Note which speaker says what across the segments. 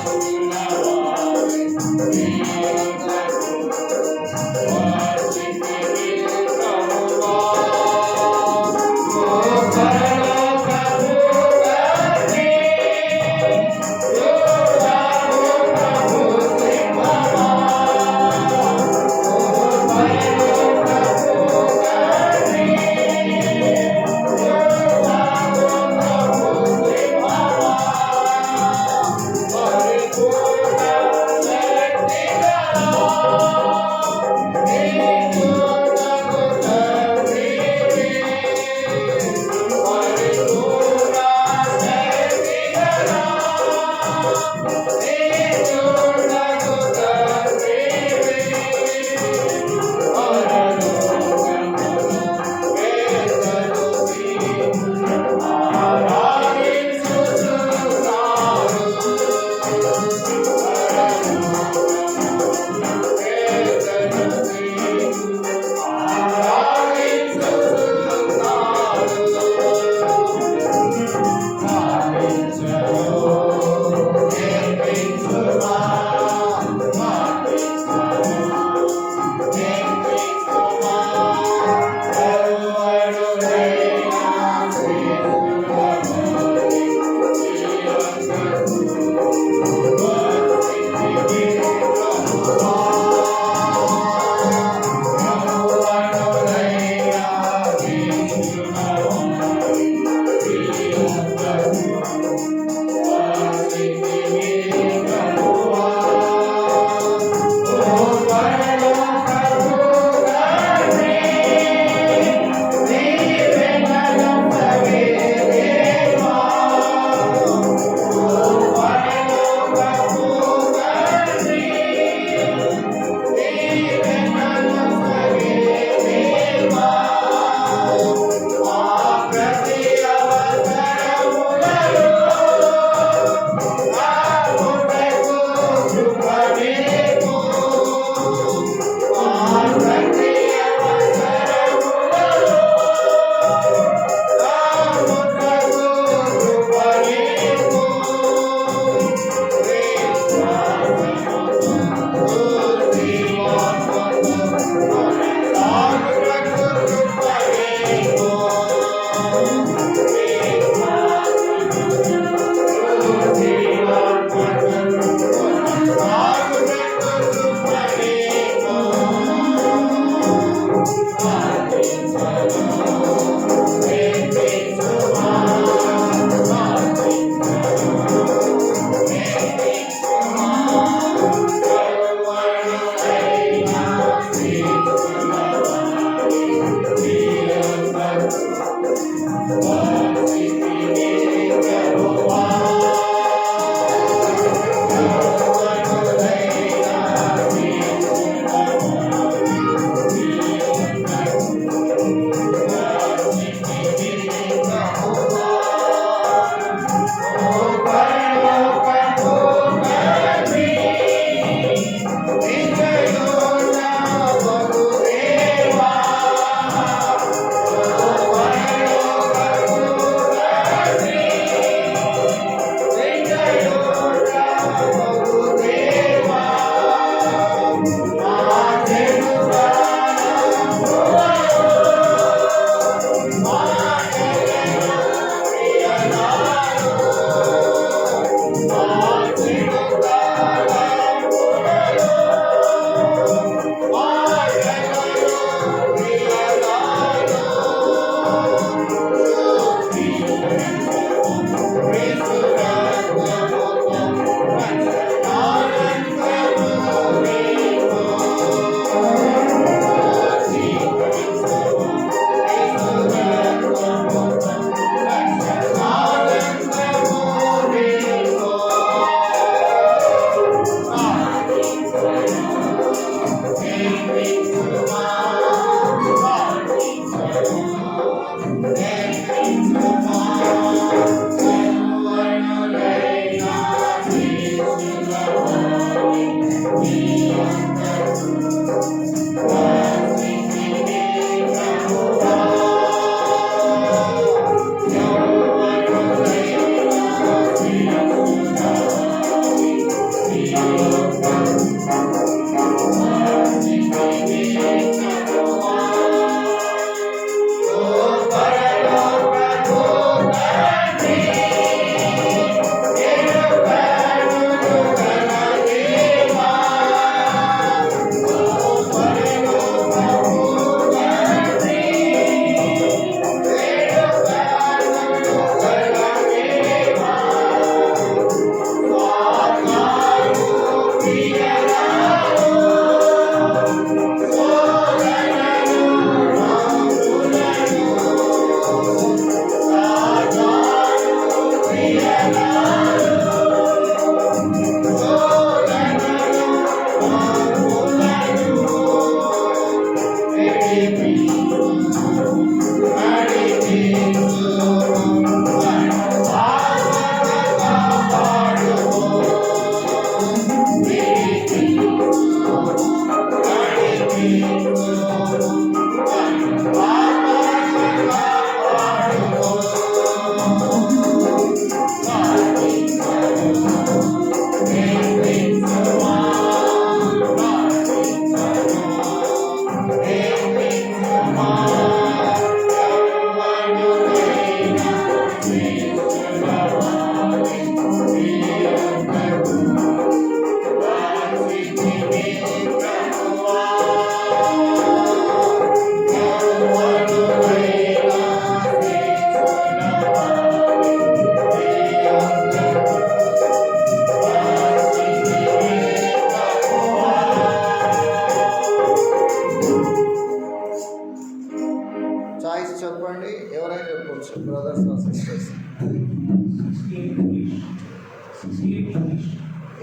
Speaker 1: Thank you.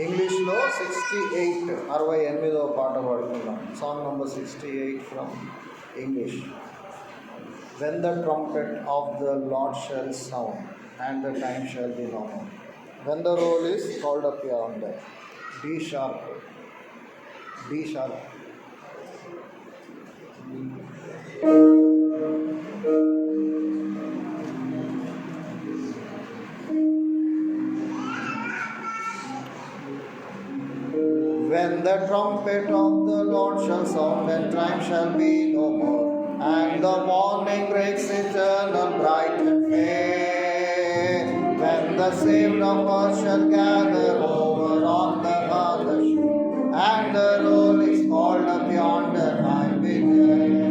Speaker 1: ఇంగ్లీష్లో 68 పాట పాడుకుందాం. Song number 68 from English. When the trumpet of the Lord shall sound, and the time shall be no more. When the roll is called up yonder, D sharp, D sharp. When the trumpet of the Lord shall sound, and time shall be no more, and the morning breaks eternal, bright and fair. When the saved of us shall gather over on the other shore, and the roll is called up yonder, I'll be there.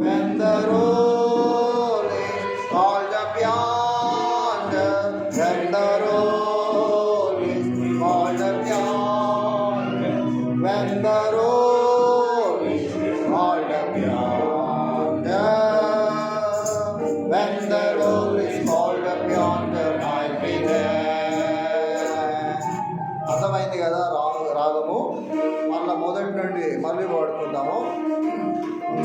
Speaker 1: When the roll is called up yonder, when the roll is called up yonder, when the roll is called up yonder, when the roll is called up yonder, I'll be there. అర్థమైంది కదా రాగము. మళ్ళీ మొదటి నుండి మళ్ళీ పాడుకుందాము.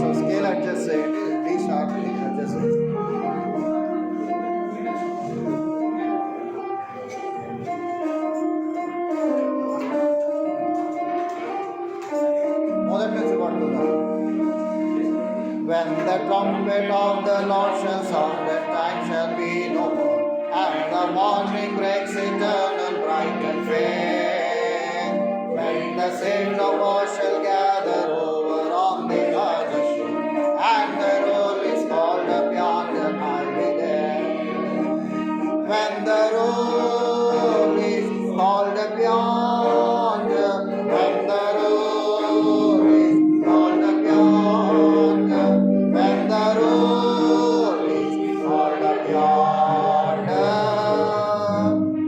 Speaker 1: So scale adjust చేయండి. D sharp adjust చేయండి. మొదటి నుంచి పాడుకుందాం. When the trumpet of the Lord shall sound, and time shall be no more, and the morning breaks eternal, bright and fair. When the saved of all shall gather over on the other shore, and the roll is called up yonder, I'll be there. When the roll is called up yonder, when the roll is called up yonder, when the roll is called up yonder,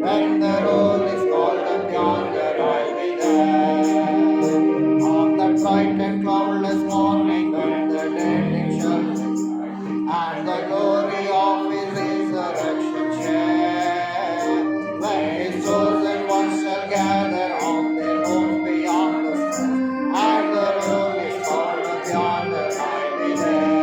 Speaker 1: when the roll is called up yonder, I'll be there. On that bright and cloudless morning, when the dead shall rise, and the glory of his resurrection share, when his chosen ones shall gather on their own beyond the stars, and the roll is called up yonder, I'll be there.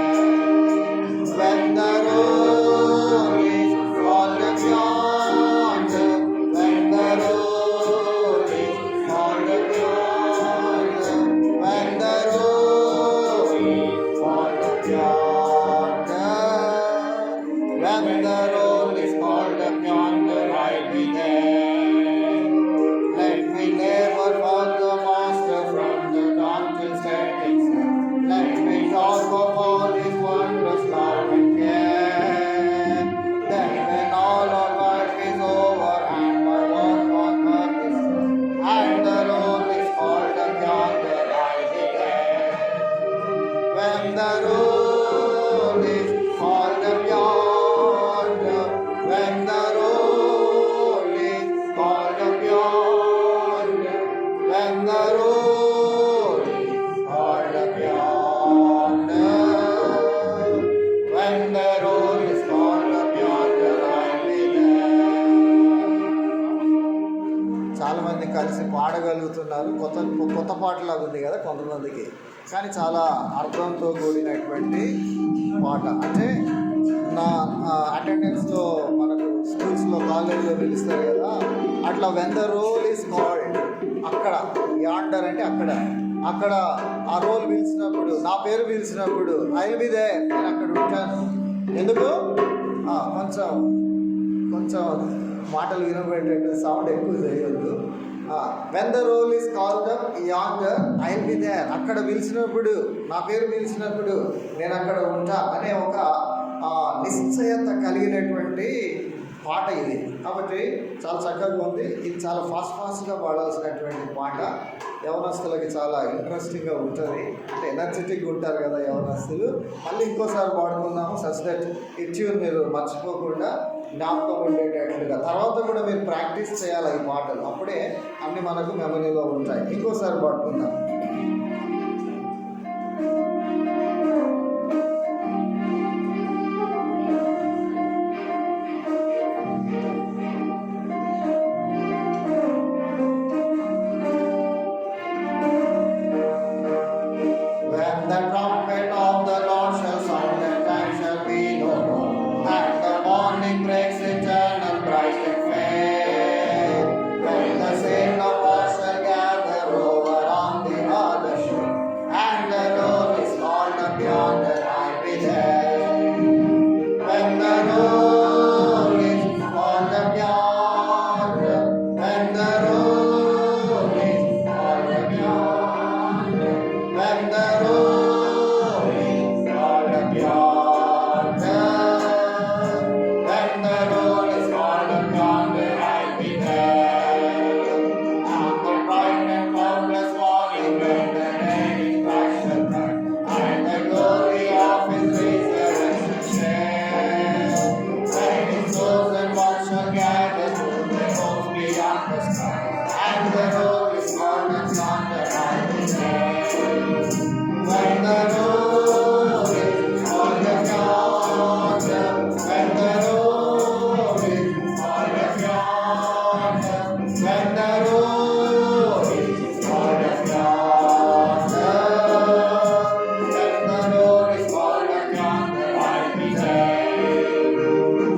Speaker 1: When the roll is called up yonder, when the roll is called up yonder, when the roll is called up yonder, when the roll is called up yonder, I'll be there. Let me labor for the Master from the dawn till setting sun. Let me talk of all his wondrous love and care. Then when all our life is over, and my work on earth is done, and the roll is called up yonder, I'll be there. When the roll is called up yonder, when the roll is called up yonder, when the roll is called up yonder, when the roll is called up yonder, I'll be there. చాలా మంది కలిసి పాడగలుగుతున్నారు. కొత్త పాటలాగా ఉంది కదా కొంతమందికి, కానీ చాలా అర్థంతో కూడినటువంటి పాట. అంటే నా అటెండెన్స్లో మనకు స్కూల్స్లో కాలేజీలో పిలుస్తారు కదా, అట్లా when the roll is called, అక్కడ యాండర్ అంటే అక్కడ ఆ రోల్ పిలిచినప్పుడు, నా పేరు పిలిచినప్పుడు ఐ విల్ బి దేర్, నేను అక్కడ ఉంటాను. ఎందుకు కొంచెం మాటలు వినబడేటట్టు సౌండ్ ఎక్కువ చేయొద్దు. When the roll is called up yonder, I will be there, అక్కడ పిలిచినప్పుడు, నా పేరు పిలిచినప్పుడు నేను అక్కడ ఉంటా అనే ఒక నిశ్చయత కలిగినటువంటి పాట ఇది. కాబట్టి చాలా చక్కగా ఉంది. ఇది చాలా ఫాస్ట్గా పాడాల్సినటువంటి పాట. యవనస్తులకి చాలా ఇంట్రెస్టింగ్గా ఉంటుంది. అంటే ఎనర్జెటిక్గా ఉంటారు కదా యవనస్తులు. మళ్ళీ ఇంకోసారి పాడుకుందాము. సచ్ దట్ ఈ ట్యూన్ మీరు మర్చిపోకుండా జ్ఞాపకం ఉండేటట్లుగా. తర్వాత కూడా మీరు ప్రాక్టీస్ చేయాలి ఈ పాటలు, అప్పుడే అన్నీ మనకు మెమరీలో ఉంటాయి. ఇంకోసారి పాడుకుందాం. and the road is gardens on the right hand. When the road is on the yonder, when the road is on the yonder, when the road is on the yonder, when the road is on the yonder, I'll be there.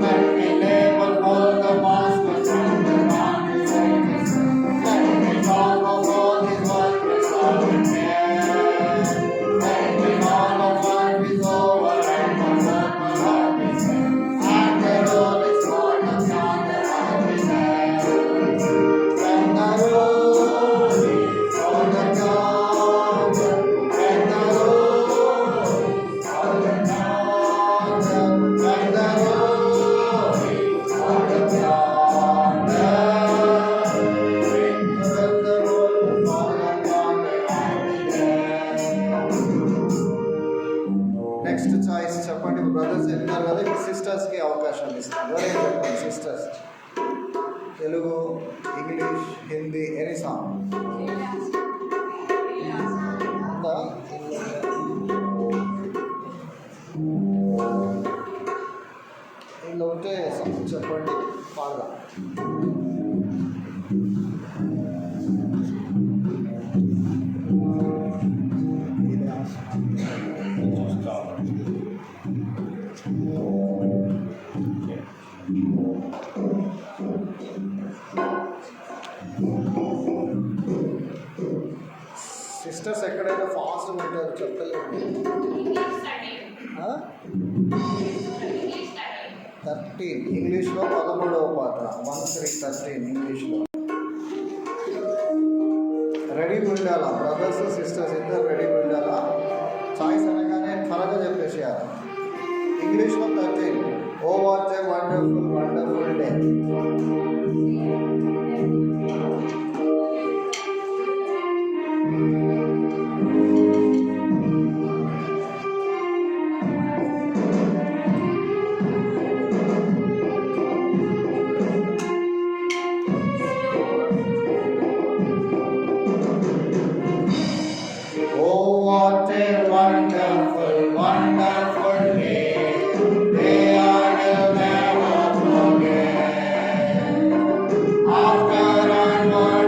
Speaker 1: When we labor for the master from the mountains, when we talk of all his wonders of the care, when we all of life is over and the work will have been said, and the road is on the yonder, I'll be there. When the road is on the yonder, when the road is on the yonder, when the road is on the yonder, when the road is on the yonder, I'll be there. Next choice చెప్పండి brothers వెళ్ళినారు కదా ఇప్పుడు సిస్టర్స్కి అవకాశం ఇస్తాను. ఎవరైనా చెప్పండి sisters. Telugu, English, Hindi, any song ఉందా? ఇందులో ఉంటే సాంగ్ చెప్పండి పాడదా. సిస్టర్స్ ఎక్కడైనా ఫాస్ట్ ఉంటారు చెప్పలేదు. 13 ఇంగ్లీష్లో 13వ పాట 13 ఇంగ్లీష్లో. రెడీ ఉండాలా బ్రదర్స్ సిస్టర్స్ ఇద్దరు రెడీ ఉండాలా. చాయిస్ అనగానే త్వరగా చెప్పేసేయాలి. ఇంగ్లీష్లో 13 oh what a wonderful wonderful day. Oh, what a wonderful, wonderful day. Day I will never forget. After onward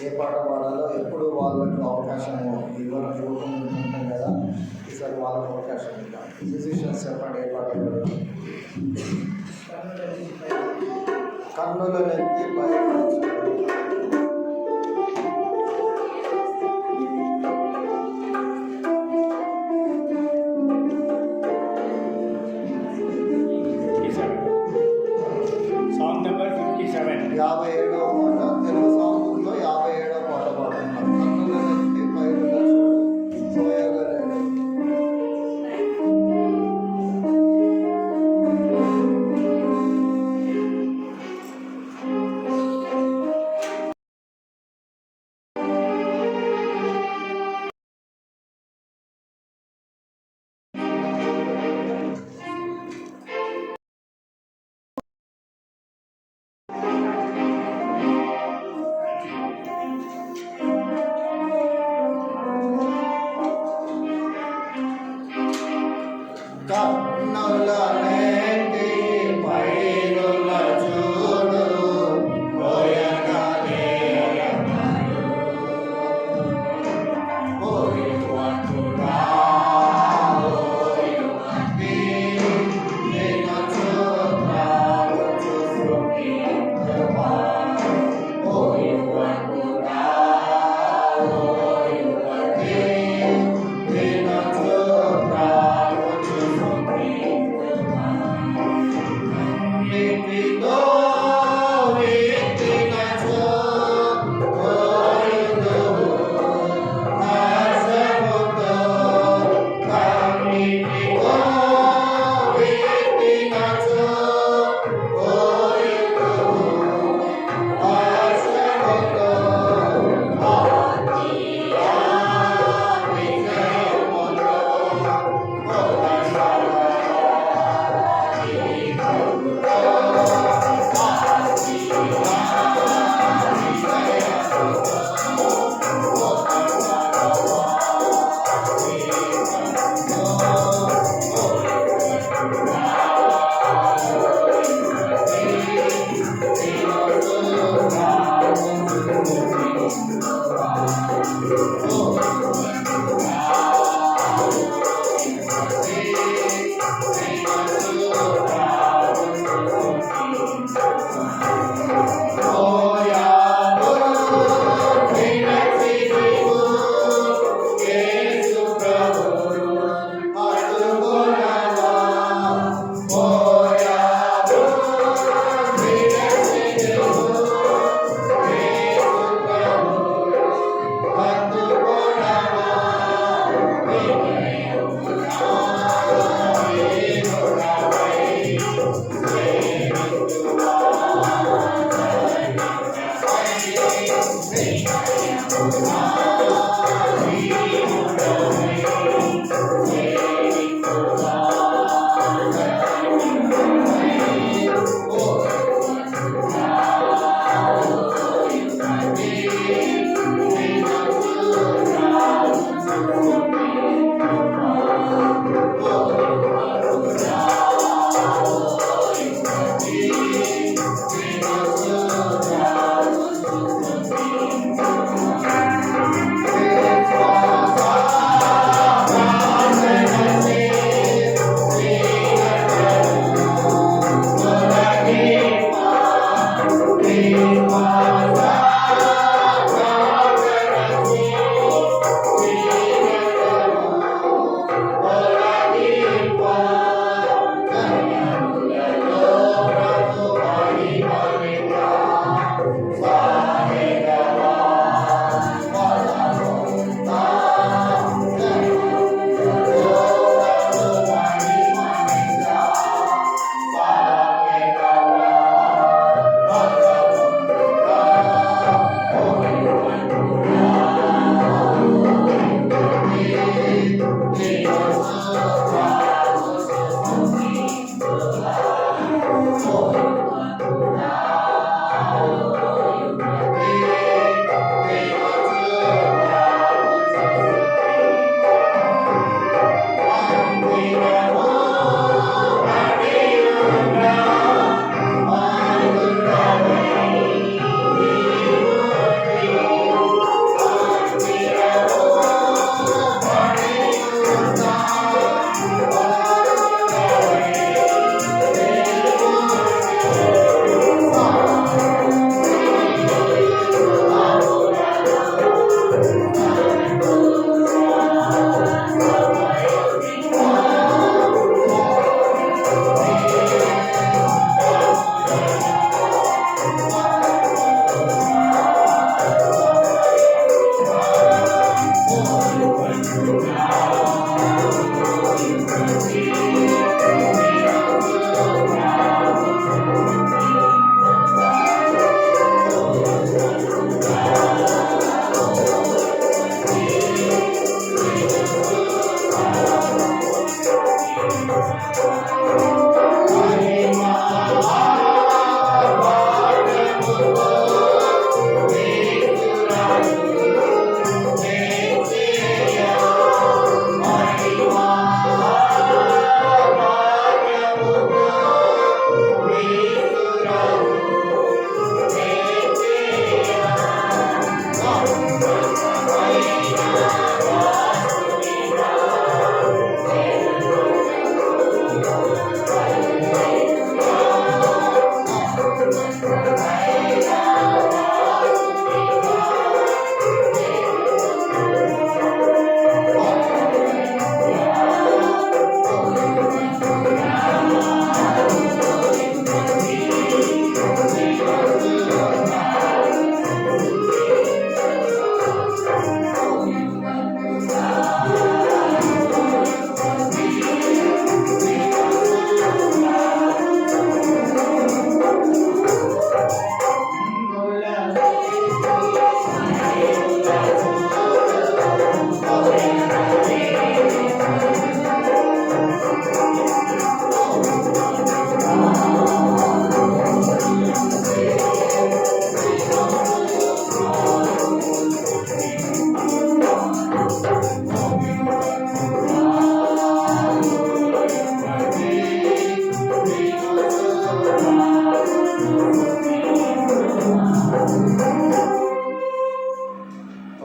Speaker 1: ఏ పాట పాడాలో ఎప్పుడు వాళ్ళకి అవకాశం ఇవ్వడం ఉంటుంది కదా, ఈసారి వాళ్ళకి అవకాశం ఇద్దాం. మ్యూజిషియన్స్ చెప్పండి, ఏ పాట పాడాలి? కన్నులనెత్తి పైకి
Speaker 2: సాంగ్ నెంబర్ 57.
Speaker 1: 57వ పాట తెలుగు సాంగ్లో 57వ పాట పాడుతున్నాం. కన్నులనెత్తి పైకి సోయగలేదు.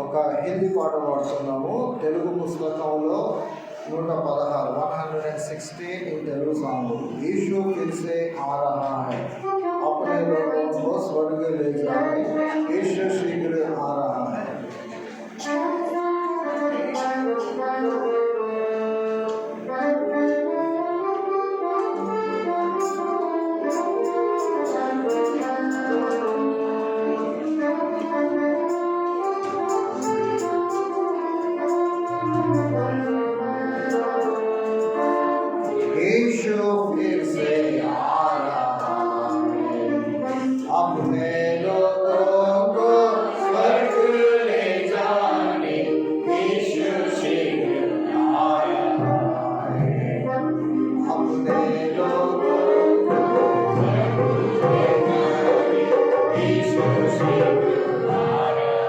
Speaker 1: ఒక హిందీ పాట పాడుతున్నాము. తెలుగు పుస్తకంలో 116 116 in తెలుగు సాంగ్. यीशु फिर से आ रहा है, अपने लोगों को स्वर्ग ले जाने, यीशु शीघ्र आ रहा है. यीशु फिर से आ रहा है, अपने लोगों को स्वर्ग ले जाने, यीशु शीघ्र आ रहा है, अपने लोगों को स्वर्ग ले जाने, यीशु शीघ्र आ रहा है.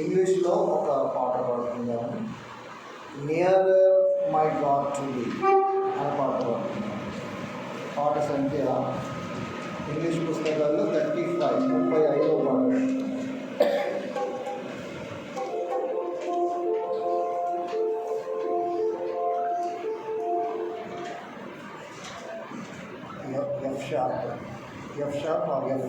Speaker 1: ఇంగ్లీష్లో ఒక పాట పాడుకుందాము. Near my God to be అనే పాట పాడుకుందాం. పాట సంఖ్య ఇంగ్లీష్ పుస్తకాల్లో 35 పాట. F sharp or F.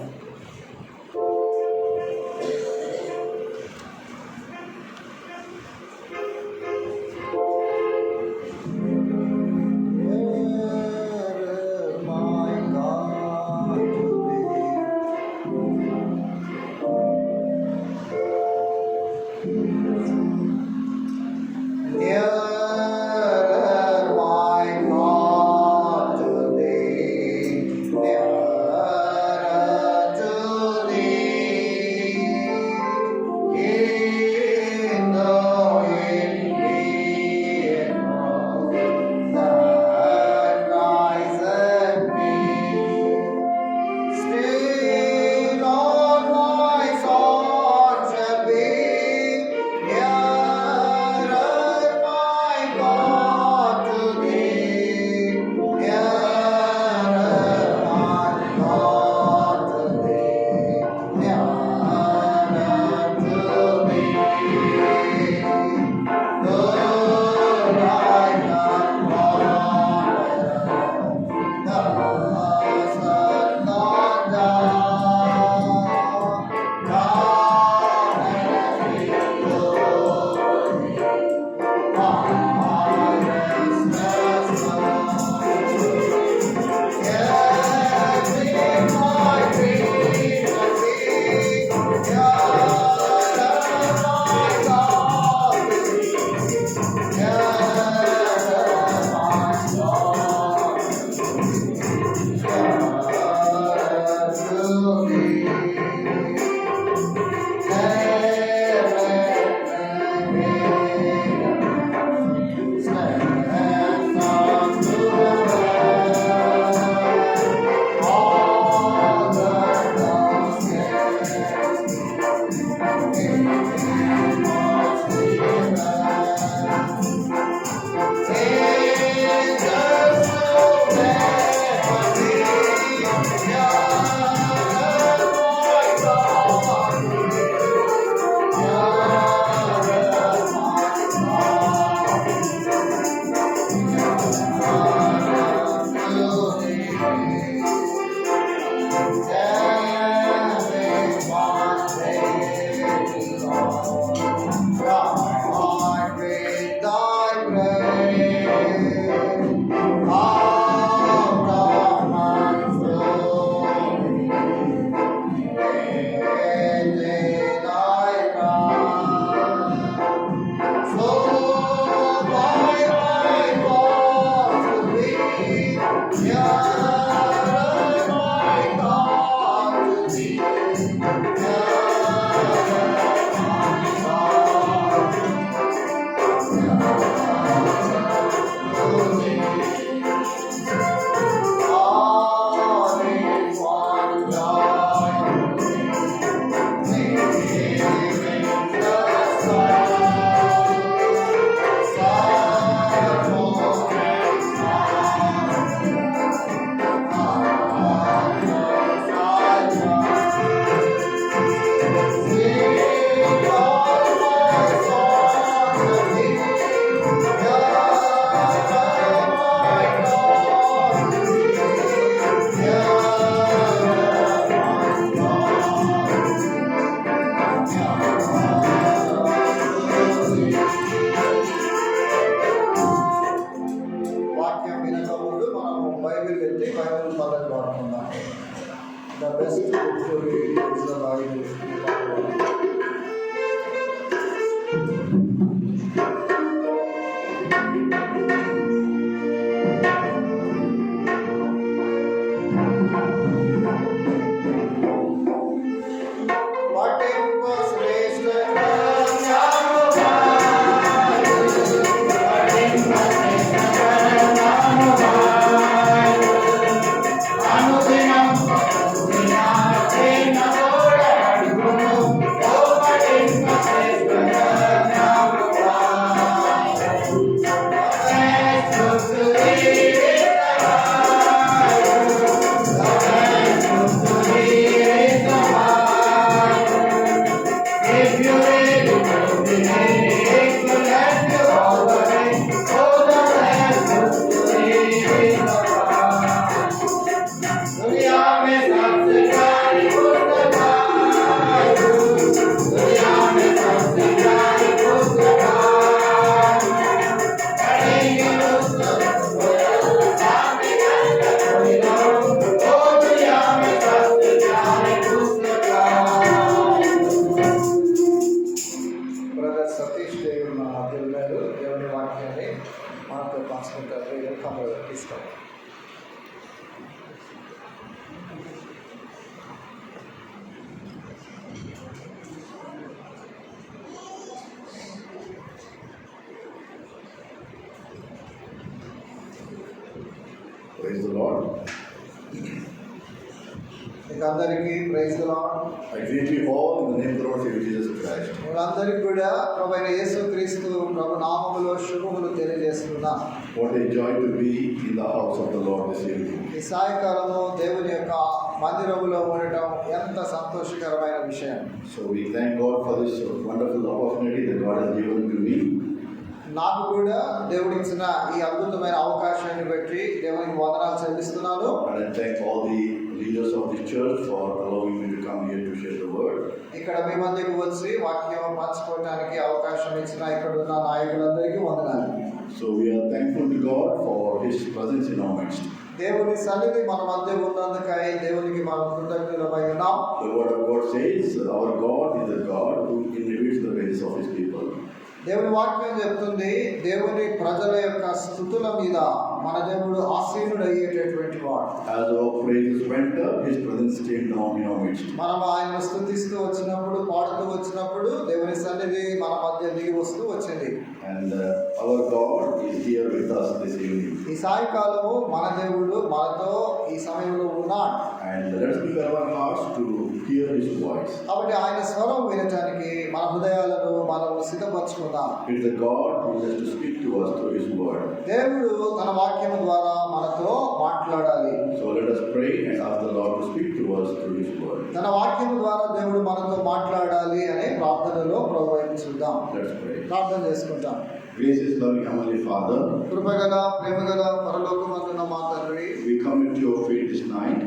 Speaker 1: వాక్యం వినకముందు మనము బైబిల్ ఎత్తి బైబిల్ పదవి వాడుకుందాం. The best book to read is the Bible. పఠింపు శ్రేష్ఠ బ్రదర్ సతీష్ దేవుడు మన మధ్య ఉన్నారు. దేవుని వాక్యాన్ని మనతో పంచుకుంటారు. వెల్కమ్ తీసుకోండి.
Speaker 3: Praise the Lord.
Speaker 1: మీకు అందరికీ praise the Lord.
Speaker 3: I greet you all in the name of the Lord Savior Jesus Christ.
Speaker 1: మనందరికీ కూడా ప్రభువైన యేసుక్రీస్తు ప్రభు నామములో శుభములు తెలియజేస్తున్నా.
Speaker 3: What a joy to be in the house of the Lord this evening.
Speaker 1: ఈ సాయంకాలము దేవుని యొక్క మందిరములో ఉండటం ఎంత సంతోషకరమైన విషయం.
Speaker 3: So we thank God for this wonderful opportunity that God has given to me.
Speaker 1: నాకు కూడా దేవుడిచ్చిన ఈ అద్భుతమైన అవకాశాన్ని బట్టి దేవునికి వందనాలు చెల్లిస్తున్నాను.
Speaker 3: And I thank all the leaders of the church for allowing me to come here to share the word.
Speaker 1: ఇక్కడ మీ మధ్యకు వచ్చి వాక్యం పంచుకోవడానికి అవకాశం ఇచ్చిన ఇక్కడ ఉన్న నాయకులందరికీ వందనాలు.
Speaker 3: So we are thankful to God for His presence in our midst.
Speaker 1: దేవుని సన్నిధి మన మధ్య ఉన్నందుకై దేవునికి మనం కృతజ్ఞులమై ఉన్నాం.
Speaker 3: The word of God says, our God is a God who inhabits the praises of His people.
Speaker 1: దేవుని వాక్యం చెప్తుంది, దేవుని ప్రజల యొక్క స్తుతుల మీద మన దేవుడు ఆసీనుడు అయ్యేటటువంటి వాడు.
Speaker 3: As our praises went up, His presence came down in our midst.
Speaker 1: మనం ఆయన స్తుతిస్తూ వచ్చినప్పుడు, పాడుతూ వచ్చినప్పుడు దేవుని సన్నిధి మన మధ్య దిగి వస్తూ వచ్చింది.
Speaker 3: And our God is here with us this evening.
Speaker 1: ఈ సాయంకాలము మన దేవుడు మనతో ఈ సమయంలో ఉన్నాడు.
Speaker 3: And let's prepare our hearts to hear His voice.
Speaker 1: కాబట్టి ఆయన స్వరం వినటానికి మన హృదయాలను మనం సిద్ధపరచుకుందాం.
Speaker 3: It is a God who has to speak to us through His word.
Speaker 1: దేవుడు తన వాక్యం ద్వారా మనతో మాట్లాడాలి.
Speaker 3: So let us pray and ask the Lord to speak to us through His word.
Speaker 1: తన వాక్యం ద్వారా దేవుడు మనతో మాట్లాడాలి అనే ప్రార్థనలో ప్రభువుని చూద్దాం.
Speaker 3: Let's pray.
Speaker 1: ప్రార్థన చేసుకుంటాం.
Speaker 3: Gracious, loving Heavenly Father,
Speaker 1: కృపగల ప్రేమగల పరలోకమందున్న మా తండ్రి,
Speaker 3: we come into your feet this night.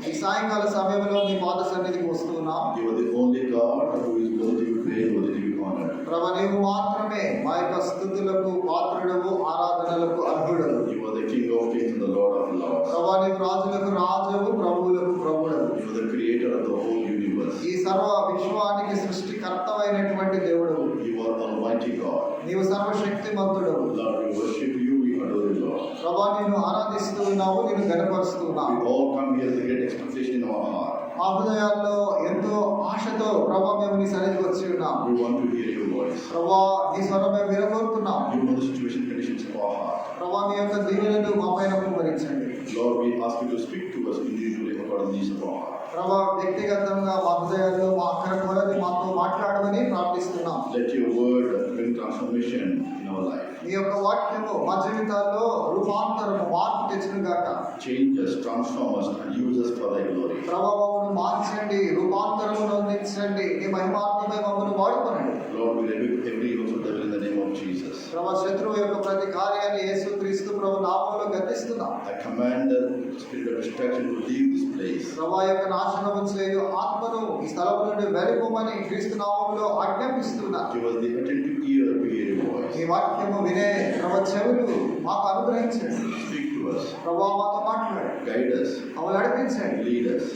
Speaker 1: ఈ సాయంకాల సమయంలో మీ పాద సన్నిధికి వస్తున్నాం.
Speaker 3: You are the only God who is worthy to be praised, worthy to be honored.
Speaker 1: ప్రభు నీవు మాత్రమే మా యొక్క స్తుతులకు పాత్రుడవు, ఆరాధనలకు అర్హుడవు.
Speaker 3: You are the King of kings and the Lord of lords.
Speaker 1: ప్రభు నీవు రాజులకు రాజువు, ప్రభువులకు ప్రభుడవు.
Speaker 3: You are the creator of the whole universe.
Speaker 1: ఈ సర్వ విశ్వానికి సృష్టికర్తమైనటువంటి దేవుడవు.
Speaker 3: You are Almighty God.
Speaker 1: నీవు సర్వశక్తిమంతుడవు.
Speaker 3: Lord, we worship you, we adore you, Lord.
Speaker 1: ప్రభా నిన్ను ఆరాధిస్తూ ఉన్నావు, నిన్ను గణపరుస్తూ ఉన్నావు.
Speaker 3: We all come here with a great expectation in our heart.
Speaker 1: మా హృదయాల్లో ఎంతో ఆశతో ప్రభా మేము నీ సన్నిధికి వచ్చి ఉన్నాం.
Speaker 3: We want to hear your voice.
Speaker 1: ప్రభా నీ స్వరం మేము వినగోరుతున్నాం.
Speaker 3: You know the situation conditions of our heart.
Speaker 1: ప్రభా మీ యొక్క దీవెనలు మా పైన కుమ్మరించండి.
Speaker 3: Lord, we ask you to speak to us individually according to the needs of our heart.
Speaker 1: ప్రభా వ్యక్తిగతంగా మా హృదయాల్లో మా అక్కర కొలది మాతో మాట్లాడమని ప్రార్థిస్తున్నాం.
Speaker 3: Let your word bring transformation in our life.
Speaker 1: నీ యొక్క వాక్యము మా జీవితాల్లో రూపాంతరము మార్పు తెచ్చును గాక.
Speaker 3: Change us, transform us, and use us for thy glory.
Speaker 1: ప్రభావమును మార్చండి, రూపాంతరమును అందించండి, నీ మహిమార్థమై మమ్మల్ని వాడుకోనండి.
Speaker 3: Lord, we rebuke every yoke of devil in the name of Jesus.
Speaker 1: ప్రభా శత్రువు యొక్క ప్రతి కార్యాన్ని యేసుక్రీస్తు ప్రభు నామములో గద్దిస్తున్నాం.
Speaker 3: I command the spirit of destruction to leave this place.
Speaker 1: ప్రభా యొక్క నాశనము చేయు ఆత్మను ఈ స్థలం నుండి వెళ్ళిపోమని క్రీస్తు నామములో ఆజ్ఞాపిస్తున్నా.
Speaker 3: Give us the attentive ear to hear your voice.
Speaker 1: ఈ వాక్యము వినే ప్రభా చెవులు మాకు అనుగ్రహించండి.
Speaker 3: Speak to us.
Speaker 1: ప్రభా మాతో మాట్లాడు,
Speaker 3: Guide us.
Speaker 1: మమ్మల్ని నడిపించండి,
Speaker 3: Lead us.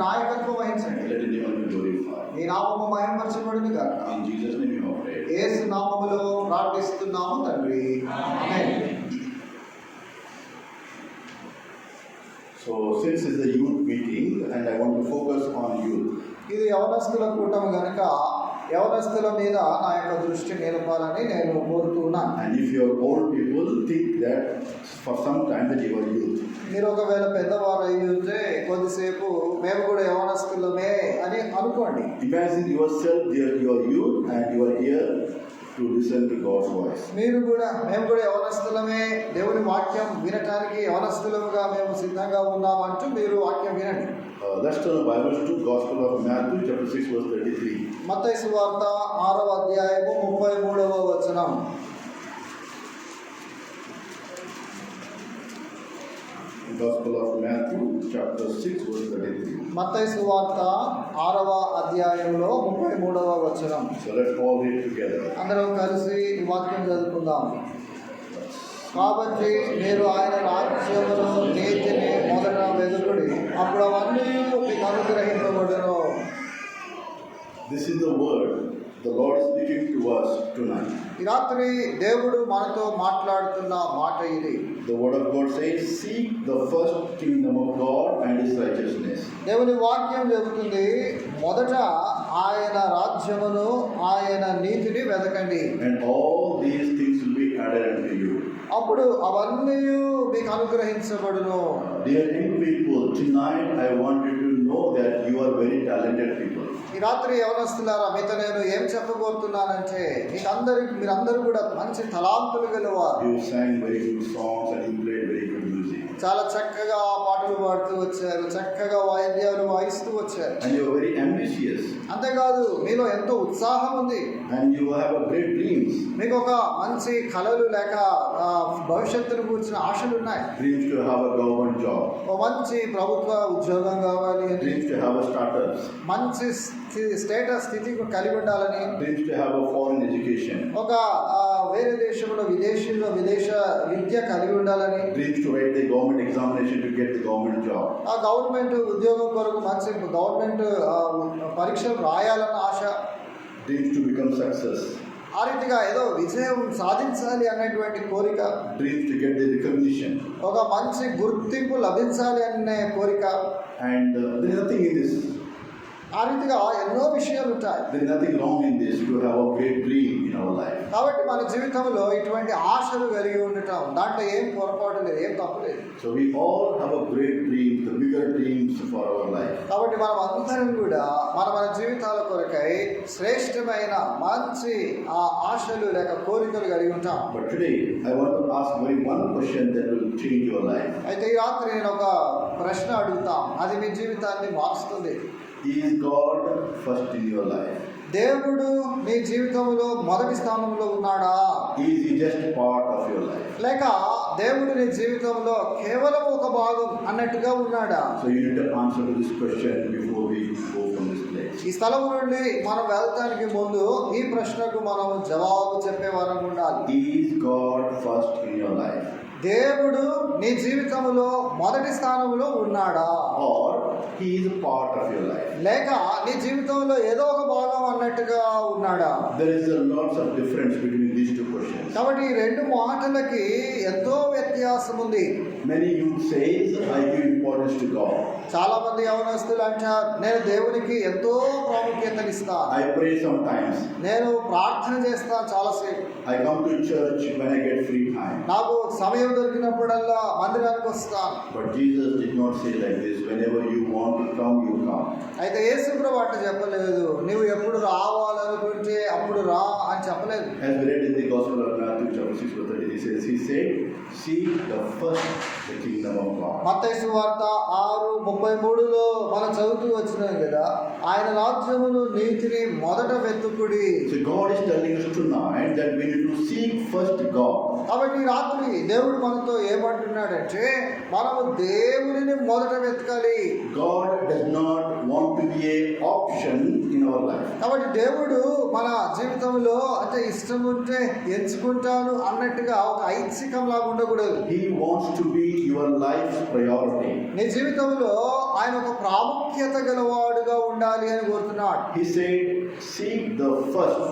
Speaker 1: నాయకత్వం వహించండి.
Speaker 3: Let your name be glorified.
Speaker 1: నీ నామము మహిమపరచబడును గాక.
Speaker 3: In Jesus' name we have prayed.
Speaker 1: యేసు నామములో ప్రార్థిస్తున్నాము తండ్రి, ఆమేన్.
Speaker 3: So since it's a youth meeting and I want to focus on youth,
Speaker 1: ఇది యవనస్తుల కూటమి గనుక యవనస్తుల మీద నా యొక్క దృష్టి నిలపాలని నేను కోరుతున్నాను.
Speaker 3: and if you are old people, think that for some time that you are youth.
Speaker 1: మీరు ఒకవేళ పెద్దవారు అయి ఉంటే కొద్దిసేపు మేము కూడా యవనస్తులమే అని అనుకోండి.
Speaker 3: Imagine yourself there, you are youth and you are here to listen to God's voice.
Speaker 1: మేము కూడా యవనస్తులమే, దేవుని వాక్యం వినటానికి యవనస్తులముగా మేము సిద్ధంగా ఉన్నామంటూ మీరు వాక్యం వినండి.
Speaker 3: Let's turn the Bible to Gospel of Matthew chapter 6 verse 33.
Speaker 1: మత్తయి సువార్త 6వ అధ్యాయము 33వ వచనం.
Speaker 3: Gospel of Matthew chapter 6 verse 33.
Speaker 1: మత్తయి సువార్త 6వ అధ్యాయంలో 33వ వచనం.
Speaker 3: So let's all read together.
Speaker 1: అందరం కలిసి ఈ వాక్యం చదువుకుందాం. కాబట్టి మీరు ఆయన రాజ్యమును నీతిని మొదట వెదుకుడి, అప్పుడు అవన్నీ మీకు అనుగ్రహింపబడును.
Speaker 3: This is the word the Lord is speaking to us tonight.
Speaker 1: ఈ రాత్రి దేవుడు మనతో మాట్లాడుతున్న మాట ఇది.
Speaker 3: The word of God says, seek the first kingdom of God and his righteousness.
Speaker 1: దేవుని వాక్యం చెబుతుంది, మొదట ఆయన రాజ్యమును ఆయన నీతిని వెతకండి,
Speaker 3: And all these things will be added unto you.
Speaker 1: అప్పుడు అవన్నీ మీకు అనుగ్రహించబడును.
Speaker 3: Dear young people, tonight I want you to know that you are very talented people.
Speaker 1: ఈ రాత్రి యవనస్తులారా, మీతో నేను ఏం చెప్పబోతున్నానంటే మీరందరూ కూడా మంచి తలాంతులు గలవారు.
Speaker 3: You sang very good songs and you played very good music.
Speaker 1: చాలా చక్కగా పాటలు పాడుతూ వచ్చారు, చక్కగా వాయిద్యాలు వాయిస్తూ వచ్చారు.
Speaker 3: And you are very ambitious.
Speaker 1: అంతేకాదు, మీలో ఎంతో ఉత్సాహం ఉంది.
Speaker 3: And you have a great dreams.
Speaker 1: మీకు ఒక మంచి కళలు లేక భవిష్యత్తును కూర్చిన ఆశలు ఉన్నాయి.
Speaker 3: Dreams to have a government job.
Speaker 1: ఒక మంచి ప్రభుత్వ ఉద్యోగం కావాలి అని,
Speaker 3: Dreams to have a startups.
Speaker 1: మంచి స్టేటస్ స్థితి కలిగి ఉండాలని,
Speaker 3: Dreams to have a foreign education.
Speaker 1: ఒక వేరే దేశంలో విదేశ విద్య కలిగి ఉండాలని,
Speaker 3: Dreams to write the government examination to get the government job.
Speaker 1: ఆ గవర్నమెంట్ ఉద్యోగం కొరకు మంచి గవర్నమెంట్ పరీక్షలు రాయాలన్న ఆశ.
Speaker 3: Dreams to become success.
Speaker 1: ఆ రీతిగా ఏదో విజయం సాధించాలి అనేటువంటి కోరిక.
Speaker 3: Dreams to get the recognition.
Speaker 1: ఒక మంచి గుర్తింపు లభించాలి అనే కోరిక.
Speaker 3: And there is nothing in this.
Speaker 1: ఆ రీతిగా ఎన్నో విషయాలు ఉంటాయి.
Speaker 3: There is nothing wrong in this to have a great dream in our life.
Speaker 1: కాబట్టి మన జీవితంలో ఇటువంటి ఆశలు కలిగి ఉండటం దాంట్లో ఏం పొరపాటు లేదు, ఏం తప్పు లేదు.
Speaker 3: So we all have a great dream, the bigger dreams for our life.
Speaker 1: కాబట్టి మనం అందరం కూడా మన జీవితాల కొరకై శ్రేష్టమైన మంచి ఆ ఆశలు లేక కోరికలు కలిగి ఉంటాం.
Speaker 3: But today I want to ask very one question that will change your life.
Speaker 1: అయితే ఈ రాత్రి నేను ఒక ప్రశ్న అడుగుతాం, అది మీ జీవితాన్ని మారుస్తుంది.
Speaker 3: Is God first in your life?
Speaker 1: దేవుడు నీ జీవితంలో మొదటి స్థానంలో ఉన్నాడా?
Speaker 3: Is he just part of your life?
Speaker 1: లేక దేవుడు నీ జీవితంలో కేవలం ఒక భాగం అన్నట్టుగా ఉన్నాడా?
Speaker 3: So you need to answer to this question before we go from this place.
Speaker 1: ఈ స్థలం నుండి మనం వెళ్తానికి ముందు ఈ ప్రశ్నకు మనం జవాబు చెప్పే వారం ఉండాలి.
Speaker 3: Is God first in your life?
Speaker 1: దేవుడు నీ జీవితంలో మొదటి స్థానంలో ఉన్నాడా?
Speaker 3: Or he is a part of your life?
Speaker 1: లేక నీ జీవితంలో ఏదో ఒక భాగం అన్నట్టుగా ఉన్నాడా?
Speaker 3: There is a lots of difference between these two questions.
Speaker 1: కాబట్టి ఈ రెండు మాటలకి ఎంతో వ్యత్యాసం ఉంది.
Speaker 3: Many youth says, I give importance to God.
Speaker 1: చాలా మంది యవనస్తులు అంటారు, నేను దేవునికి ఎంతో ప్రాముఖ్యతనిస్తాను,
Speaker 3: I pray sometimes.
Speaker 1: నేను ప్రార్థన చేస్తాను చాలాసేపు,
Speaker 3: I come to church when I get free time.
Speaker 1: నాకు సమయం దొరికినప్పుడల్లా మందిరానికి వస్తాను.
Speaker 3: But Jesus did not say like this. Whenever you want to come, you come.
Speaker 1: అయితే యేసుప్రభు అట్లా చెప్పలేదు, నువ్వు ఎప్పుడు రావాలనుకుంటే అప్పుడు రా అని చెప్పలేదు.
Speaker 3: As we read in the Gospel of Matthew chapter 6 verse 30, he said, seek the first the kingdom of God.
Speaker 1: మత్తయి సువార్త 6:33లో మనం చదువుతూ వచ్చినాం కదా, ఆయన రాజ్యమును నీతిని మొదట వెతుకుడి.
Speaker 3: So God is telling us tonight that we need to seek first God.
Speaker 1: కాబట్టి ఈ రాత్రి దేవుడు మనతో ఏమంటున్నాడంటే మనము దేవునిని మొదట వెతకాలి.
Speaker 3: God does not want to be a option in our life.
Speaker 1: కాబట్టి దేవుడు మన జీవితంలో అంటే ఇష్టం ఉంటే ఎంచుకుంటాను అన్నట్టుగా ఒక ఐచ్ఛికం లాగా ఉండకూడదు.
Speaker 3: He wants to be your life's priority.
Speaker 1: నీ జీవితంలో ఆయన ఒక ప్రాముఖ్యత గలవాడుగా ఉండాలి అని కోరుతున్నాడు.
Speaker 3: He said, seek the first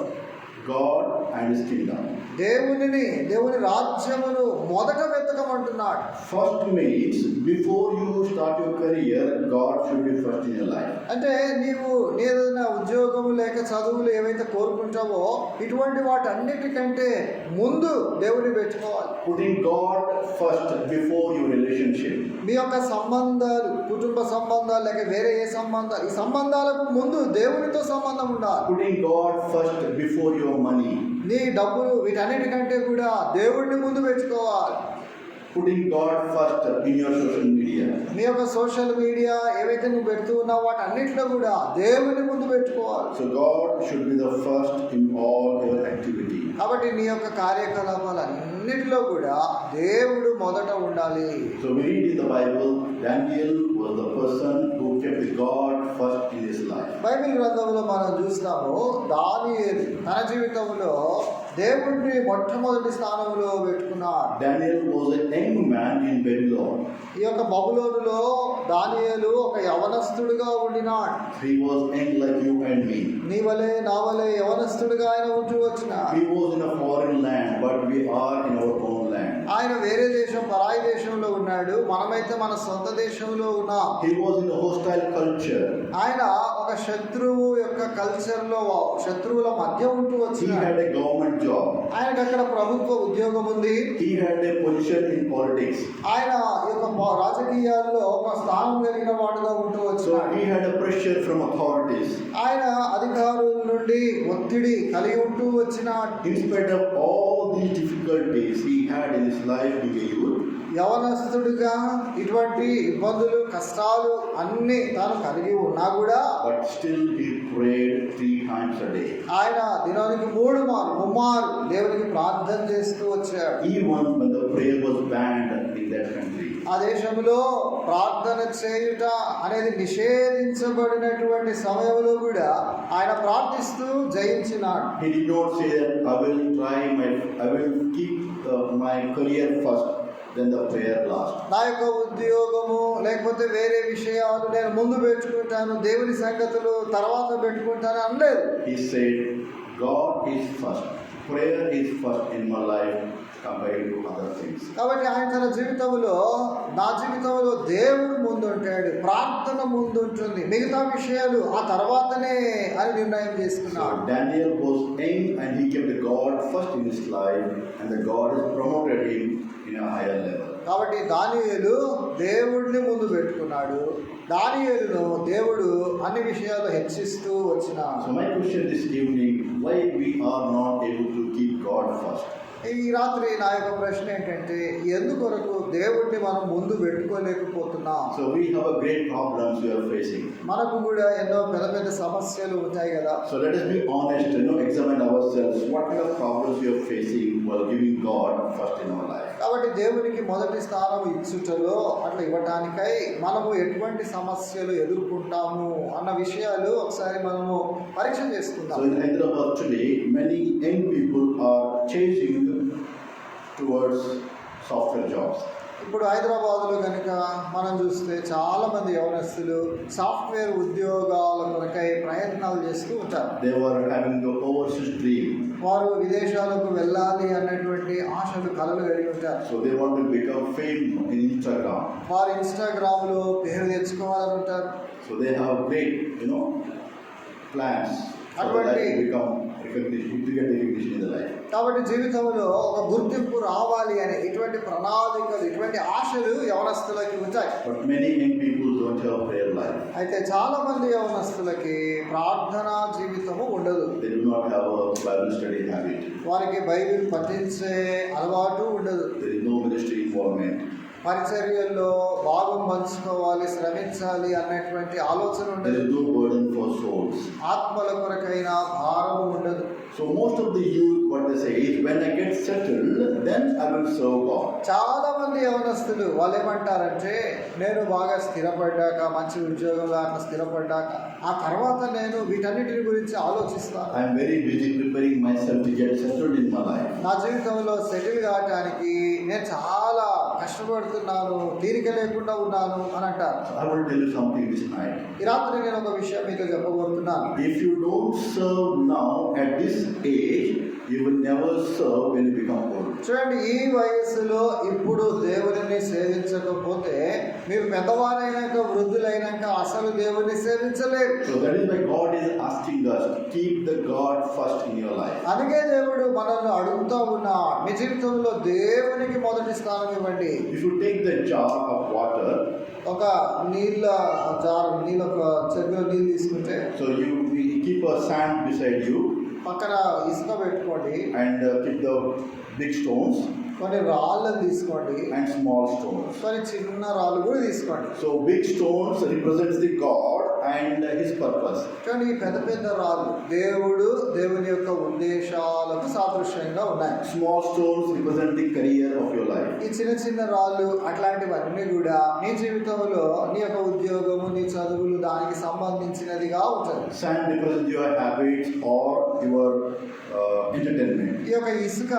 Speaker 3: God and His kingdom.
Speaker 1: దేవుని రాజ్యమును మొదట వెతకమంటున్నాడు.
Speaker 3: First means before you start your career, God should be first in your life.
Speaker 1: అంటే నీవు ఏదైనా ఉద్యోగము లేక చదువులు ఏవైతే కోరుకుంటావో ఇటువంటి వాటన్నిటికంటే ముందు దేవుని పెట్టుకోవాలి.
Speaker 3: Putting God first before your relationship.
Speaker 1: మీ యొక్క సంబంధాలు, కుటుంబ సంబంధాలు లేక వేరే ఏ సంబంధాలు, ఈ సంబంధాలకు ముందు దేవునితో సంబంధం ఉండాలి.
Speaker 3: Putting God first before your money.
Speaker 1: నీ డబ్బులు వీటన్నిటికంటే కూడా దేవుడిని ముందు పెట్టుకోవాలి.
Speaker 3: Putting God first in your social media.
Speaker 1: నీ యొక్క సోషల్ మీడియా ఏవైతే నువ్వు పెడుతూ ఉన్నావో వాటన్నిటిలో కూడా దేవుని ముందు పెట్టుకోవాలి.
Speaker 3: So God should be the first in all your activity.
Speaker 1: కాబట్టి నీ యొక్క కార్యకలాపాలన్నిటిలో కూడా దేవుడు మొదట ఉండాలి.
Speaker 3: So we read in the Bible, Daniel was the person who kept God first in his life.
Speaker 1: Bible గ్రంథంలో మనం చూస్తాము, దానియేలు తన జీవితంలో దేవుడిని మొట్టమొదటి స్థానంలో పెట్టుకున్నాడు.
Speaker 3: Daniel was a young man in Babylon.
Speaker 1: ఈ యొక్క బబులోనులో దానియేలు ఒక యవనస్తుడిగా ఉండినాడు.
Speaker 3: He was young like you and me.
Speaker 1: నీ వలే నా వలే యవనస్తుడిగా ఆయన ఉంటూ వచ్చినాడు.
Speaker 3: He was in a foreign land, but we are in our own land.
Speaker 1: ఆయన వేరే దేశం, పరాయి దేశంలో ఉన్నాడు, మనమైతే మన సొంత దేశంలో ఉన్నాం.
Speaker 3: He was in a hostile culture.
Speaker 1: ఆయన ఒక శత్రువు యొక్క కల్చర్ లో, శత్రువుల మధ్య ఉంటూ
Speaker 3: He
Speaker 1: వచ్చినాడు.
Speaker 3: had a government job.
Speaker 1: ఆయనకు అక్కడ ప్రభుత్వ ఉద్యోగం ఉంది.
Speaker 3: He had a position in politics.
Speaker 1: ఆయన ఈ యొక్క రాజకీయాల్లో ఒక స్థానం కలిగిన వాడుగా ఉంటూ
Speaker 3: So
Speaker 1: వచ్చినాడు.
Speaker 3: he had a pressure from authorities.
Speaker 1: ఆయన అధికారుల నుండి ఒత్తిడి కలిగి ఉంటూ వచ్చినాడు.
Speaker 3: In spite of all these difficulties he had in his life being a youth,
Speaker 1: యవనస్తుడిగా ఇటువంటి ఇబ్బందులు, కష్టాలు అన్ని తాను కలిగి ఉన్నా కూడా
Speaker 3: but still he prayed 3 times a day.
Speaker 1: ఆయన దినానికి 3 మార్లు దేవునికి ప్రార్థన చేస్తూ వచ్చాడు.
Speaker 3: Even when the prayer was banned in that country.
Speaker 1: ఆ దేశంలో ప్రార్థన చేయుట అనేది నిషేధించబడినటువంటి సమయంలో కూడా ఆయన ప్రార్థిస్తూ జయించినాడు.
Speaker 3: He did not say that I will keep my career first, then the prayer last.
Speaker 1: నా యొక్క ఉద్యోగము లేకపోతే వేరే విషయాలు నేను ముందు పెట్టుకుంటాను, దేవుని సంగతులు తర్వాత పెట్టుకుంటాను అనలేదు.
Speaker 3: He said, God is first. Prayer is first in my life compared to other things.
Speaker 1: కాబట్టి ఆయన తన జీవితంలో, నా జీవితంలో దేవుడు ముందు ఉంటాడు, ప్రార్థన ముందు ఉంటుంది, మిగతా విషయాలు ఆ తర్వాతనే అని నిర్ణయం చేసుకున్నాడు.
Speaker 3: So Daniel was young and he kept God first in his life, and the God has promoted him in a higher level.
Speaker 1: కాబట్టి దానియేలు దేవుడిని ముందు పెట్టుకున్నాడు. దానియేలును దేవుడు అన్ని విషయాలు హెచ్చిస్తూ వచ్చినాడు.
Speaker 3: So my question this evening, why we are not able to keep God first?
Speaker 1: ఈ రాత్రి నా యొక్క ప్రశ్న ఏంటంటే, ఎందుకొరకు దేవుడిని మనం ముందు పెట్టుకోలేకపోతున్నాం?
Speaker 3: So we have a great problems we are facing.
Speaker 1: మనకు కూడా ఎన్నో పెద్ద పెద్ద సమస్యలు ఉంటాయి కదా.
Speaker 3: So let us be honest, examine ourselves. What kind of problems we are facing while giving God first in our life?
Speaker 1: కాబట్టి దేవునికి మొదటి స్థానం ఇచ్చుటలో, అట్లా ఇవ్వటానికై మనము ఎటువంటి సమస్యలు ఎదుర్కొంటాము అన్న విషయాలు ఒకసారి మనము పరీక్ష చేసుకుందాం.
Speaker 3: So in Hyderabad today, many young people are chasing towards software jobs.
Speaker 1: ఇప్పుడు హైదరాబాద్లో కనుక మనం చూస్తే చాలా మంది యవనస్తులు సాఫ్ట్వేర్ ఉద్యోగాల కొరకై ప్రయత్నాలు చేస్తూ ఉంటారు.
Speaker 3: They were having the overseas dream.
Speaker 1: వారు విదేశాలకు వెళ్ళాలి అన్నటువంటి ఆశలు కలలు కలిగి ఉంటారు.
Speaker 3: So they want to become famous in Instagram.
Speaker 1: వారు ఇన్స్టాగ్రామ్ లో పేరు తెచ్చుకోవాలని ఉంటారు.
Speaker 3: So they have great, plans for their life to become recognition, to get recognition in the life.
Speaker 1: కాబట్టి జీవితంలో ఒక గుర్తింపు రావాలి అనే ఇటువంటి ప్రణాళికలు, ఇటువంటి ఆశలు యవనస్తులకి ఉంటాయి.
Speaker 3: But many young people don't have prayer life.
Speaker 1: అయితే చాలా మంది యవనస్తులకి ప్రార్థనా జీవితము ఉండదు.
Speaker 3: They do not have a Bible study habit.
Speaker 1: వారికి బైబిల్ పఠించే అలవాటు ఉండదు.
Speaker 3: There is no ministry involvement.
Speaker 1: పరిచర్యల్లో భాగం పంచుకోవాలి, శ్రమించాలి అన్నటువంటి ఆలోచన
Speaker 3: There
Speaker 1: ఉండదు.
Speaker 3: is no burden for souls.
Speaker 1: ఆత్మల కొరకైన భారము ఉండదు.
Speaker 3: So most of the youth, what they say is, when I get settled, then I will serve God.
Speaker 1: చాలా మంది యవనస్తులు వాళ్ళు ఏమంటారంటే, నేను బాగా స్థిరపడ్డాక, మంచి ఉద్యోగంలో అట్లా స్థిరపడ్డాక ఆ తర్వాత నేను వీటన్నిటిని గురించి ఆలోచిస్తాను.
Speaker 3: I am very busy preparing myself to get settled in my life.
Speaker 1: నా జీవితంలో సెటిల్ కావటానికి నేను చాలా కష్టపడుతున్నాను, తీరిక లేకుండా ఉన్నాను అని అంటారు.
Speaker 3: I will tell you something this night.
Speaker 1: ఈ రాత్రి నేను ఒక విషయం మీతో చెప్పబోతున్నాను.
Speaker 3: If you don't serve now at this age, you will never serve when you become old.
Speaker 1: చూడండి, ఈ వయస్సులో ఇప్పుడు దేవుడిని సేవించకపోతే మీరు పెద్దవారైనాక, వృద్ధులైనాక అసలు దేవుడిని సేవించలేరు.
Speaker 3: So that is why God is asking us to keep the God first in your life.
Speaker 1: అందుకే దేవుడు మనల్ని అడుగుతూ ఉన్నా, మీ జీవితంలో దేవునికి మొదటి స్థానం ఇవ్వండి.
Speaker 3: If you take the jar of water,
Speaker 1: ఒక నీళ్ళ జార్, నీళ్ళ చెరువులో నీళ్ళు తీసుకుంటే
Speaker 3: so you keep a sand beside you
Speaker 1: పక్కన ఇసుక పెట్టుకోండి,
Speaker 3: and keep the big stones
Speaker 1: కొన్ని రాళ్ళను తీసుకోండి,
Speaker 3: and small stones.
Speaker 1: కొన్ని చిన్న రాళ్ళు కూడా తీసుకోండి.
Speaker 3: So big stones represents the God and His purpose.
Speaker 1: కానీ ఈ పెద్ద పెద్ద రాళ్ళు దేవుని యొక్క ఉద్దేశాలకు సాదృశ్యంగా ఉన్నాయి.
Speaker 3: Small stones represent the career of your life.
Speaker 1: ఈ చిన్న చిన్న రాళ్ళు అట్లాంటివన్నీ కూడా నీ జీవితంలో నీ యొక్క ఉద్యోగము, నీ చదువులు దానికి సంబంధించినదిగా ఉంటుంది.
Speaker 3: Sand represents your habits or your entertainment.
Speaker 1: ఈ యొక్క ఇసుక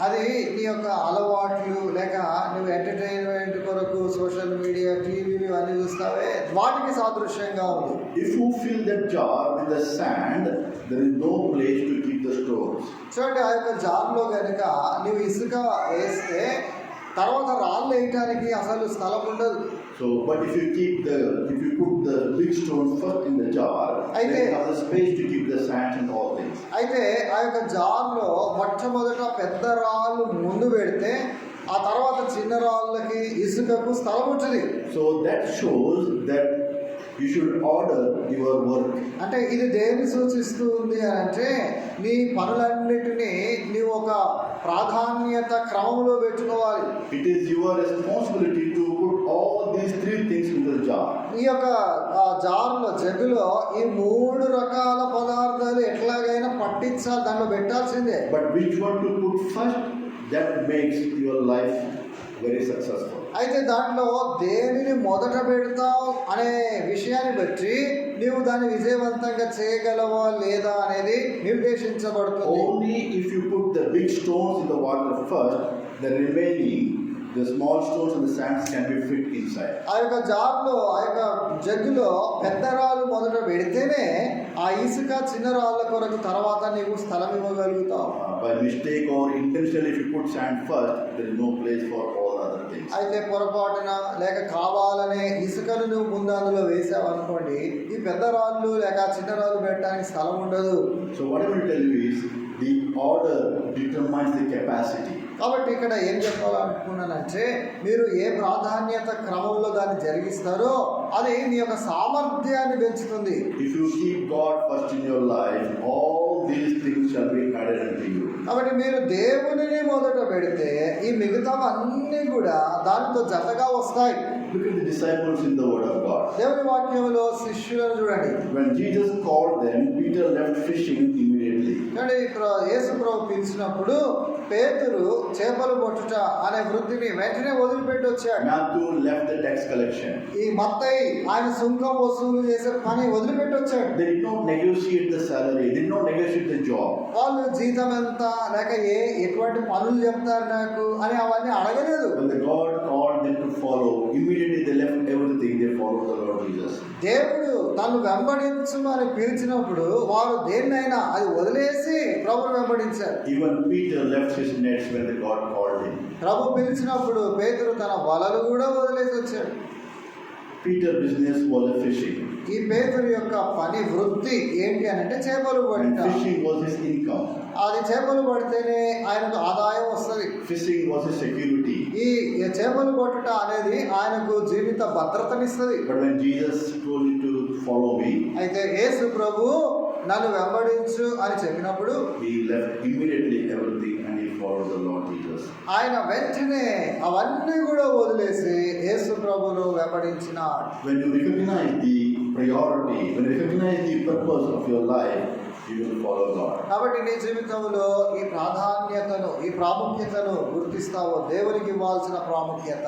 Speaker 1: అది నీ యొక్క అలవాట్లు, లేక నువ్వు ఎంటర్టైన్మెంట్ కొరకు సోషల్ మీడియా, టీవీలు అన్ని చూస్తావే, వాటికి సాదృశ్యంగా ఉంది.
Speaker 3: If you fill that jar with the sand, there is no place to keep the stones.
Speaker 1: చూడండి, ఆ యొక్క జార్లో కనుక నువ్వు ఇసుక వేస్తే తర్వాత రాళ్ళు వేయటానికి అసలు స్థలం ఉండదు.
Speaker 3: So, but if you put the big stones first in the jar, then you have the space to keep the sand and all things.
Speaker 1: అయితే ఆ యొక్క జార్లో మొట్టమొదట పెద్ద రాళ్ళు ముందు పెడితే ఆ తర్వాత చిన్న రాళ్ళకి, ఇసుకకు స్థలం ఉంటుంది.
Speaker 3: So that shows that you should order your work.
Speaker 1: అంటే ఇది దేన్ని సూచిస్తూ ఉంది అని అంటే, నీ పనులన్నిటినీ నీవు ఒక ప్రాధాన్యత క్రమంలో పెట్టుకోవాలి.
Speaker 3: It is your responsibility to put all these three things in the jar.
Speaker 1: ఈ యొక్క జార్లో, జగ్గులో ఈ 3 రకాల పదార్థాలు ఎట్లాగైనా పట్టించాలి, దాంట్లో పెట్టాల్సిందే.
Speaker 3: But which one to put first, that makes your life very successful.
Speaker 1: అయితే దాంట్లో దేనిని మొదట పెడతావు అనే విషయాన్ని బట్టి నీవు దాన్ని విజయవంతంగా చేయగలవా లేదా అనేది నిర్దేశించబడుతుంది.
Speaker 3: Only if you put the big stones in the water first, the remaining, the small stones and the sands can be fit inside.
Speaker 1: ఆ యొక్క జార్లో, ఆ యొక్క జగ్గులో పెద్ద రాళ్ళు మొదట పెడితేనే ఆ ఇసుక చిన్న రాళ్ళ కొరకు తర్వాత నీవు స్థలం ఇవ్వగలుగుతావు.
Speaker 3: By mistake or intentionally, if you put sand first, there is no place for all other things.
Speaker 1: అయితే పొరపాటున లేక కావాలనే ఇసుకను నువ్వు ముందు అందులో వేసావు అనుకోండి, ఈ పెద్ద రాళ్ళు లేక చిన్న రాళ్ళు పెట్టడానికి స్థలం ఉండదు.
Speaker 3: So what I will tell you is, the order determines the capacity.
Speaker 1: కాబట్టి ఇక్కడ ఏం చెప్పాలనుకున్నానంటే, మీరు ఏ ప్రాధాన్యత క్రమంలో దాన్ని జరిగిస్తారో అది మీ యొక్క సామర్థ్యాన్ని పెంచుతుంది.
Speaker 3: If you keep God first in your life, all these things shall be added unto you.
Speaker 1: కాబట్టి మీరు దేవునిని మొదట పెడితే ఈ మిగతావన్నీ కూడా దానితో జతగా వస్తాయి.
Speaker 3: Look at the disciples in the Word of God.
Speaker 1: దేవుని వాక్యంలో శిష్యులను చూడండి.
Speaker 3: When Jesus called them, Peter left fishing immediately.
Speaker 1: అంటే ఇక్కడ యేసు ప్రభు పిలిచినప్పుడు పేతురు చేపలు పట్టుట అనే వృత్తిని వెంటనే వదిలిపెట్టి వచ్చాడు.
Speaker 3: Matthew left the tax collection.
Speaker 1: ఈ మత్తయి ఆయన సుంకం వసూలు చేసే పని వదిలిపెట్టి వచ్చాడు.
Speaker 3: They did not negotiate the salary, did not negotiate the job.
Speaker 1: వాళ్ళు జీతం ఎంత, లేక ఎటువంటి పనులు చెప్తారు నాకు అని అవన్నీ అడగలేదు.
Speaker 3: When the God called them to follow, immediately they left everything, they followed the Lord Jesus.
Speaker 1: దేవుడు తను వెంబడించమని పిలిచినప్పుడు వారు దేన్నైనా అది వదిలేసి ప్రభుని వెంబడించారు.
Speaker 3: Even Peter left his nets when the God called him.
Speaker 1: ప్రభు పిలిచినప్పుడు పేతురు తన వలలు కూడా వదిలేసి వచ్చాడు.
Speaker 3: Peter's business was a fishing.
Speaker 1: ఈ పేతురు యొక్క పని వృత్తి ఏంటి అని అంటే చేపలు
Speaker 3: And
Speaker 1: పడటం.
Speaker 3: fishing was his income.
Speaker 1: అది చేపలు పడితేనే ఆయనకు ఆదాయం వస్తుంది.
Speaker 3: Fishing was his security.
Speaker 1: ఈ చేపలు పట్టుట అనేది ఆయనకు జీవిత భద్రతనిస్తుంది.
Speaker 3: But when Jesus told him to follow me,
Speaker 1: అయితే యేసు ప్రభు నన్ను వెంబడించు అని చెప్పినప్పుడు
Speaker 3: he left immediately everything and he followed the Lord Jesus.
Speaker 1: ఆయన వెంటనే అవన్నీ కూడా వదిలేసి యేసు ప్రభును వెంబడించినాడు.
Speaker 3: When you recognize the priority, when you recognize the purpose of your life, you will follow God.
Speaker 1: కాబట్టి నీ జీవితంలో ఈ ప్రాధాన్యతను, ఈ ప్రాముఖ్యతను గుర్తిస్తావో, దేవునికి ఇవ్వాల్సిన ప్రాముఖ్యత,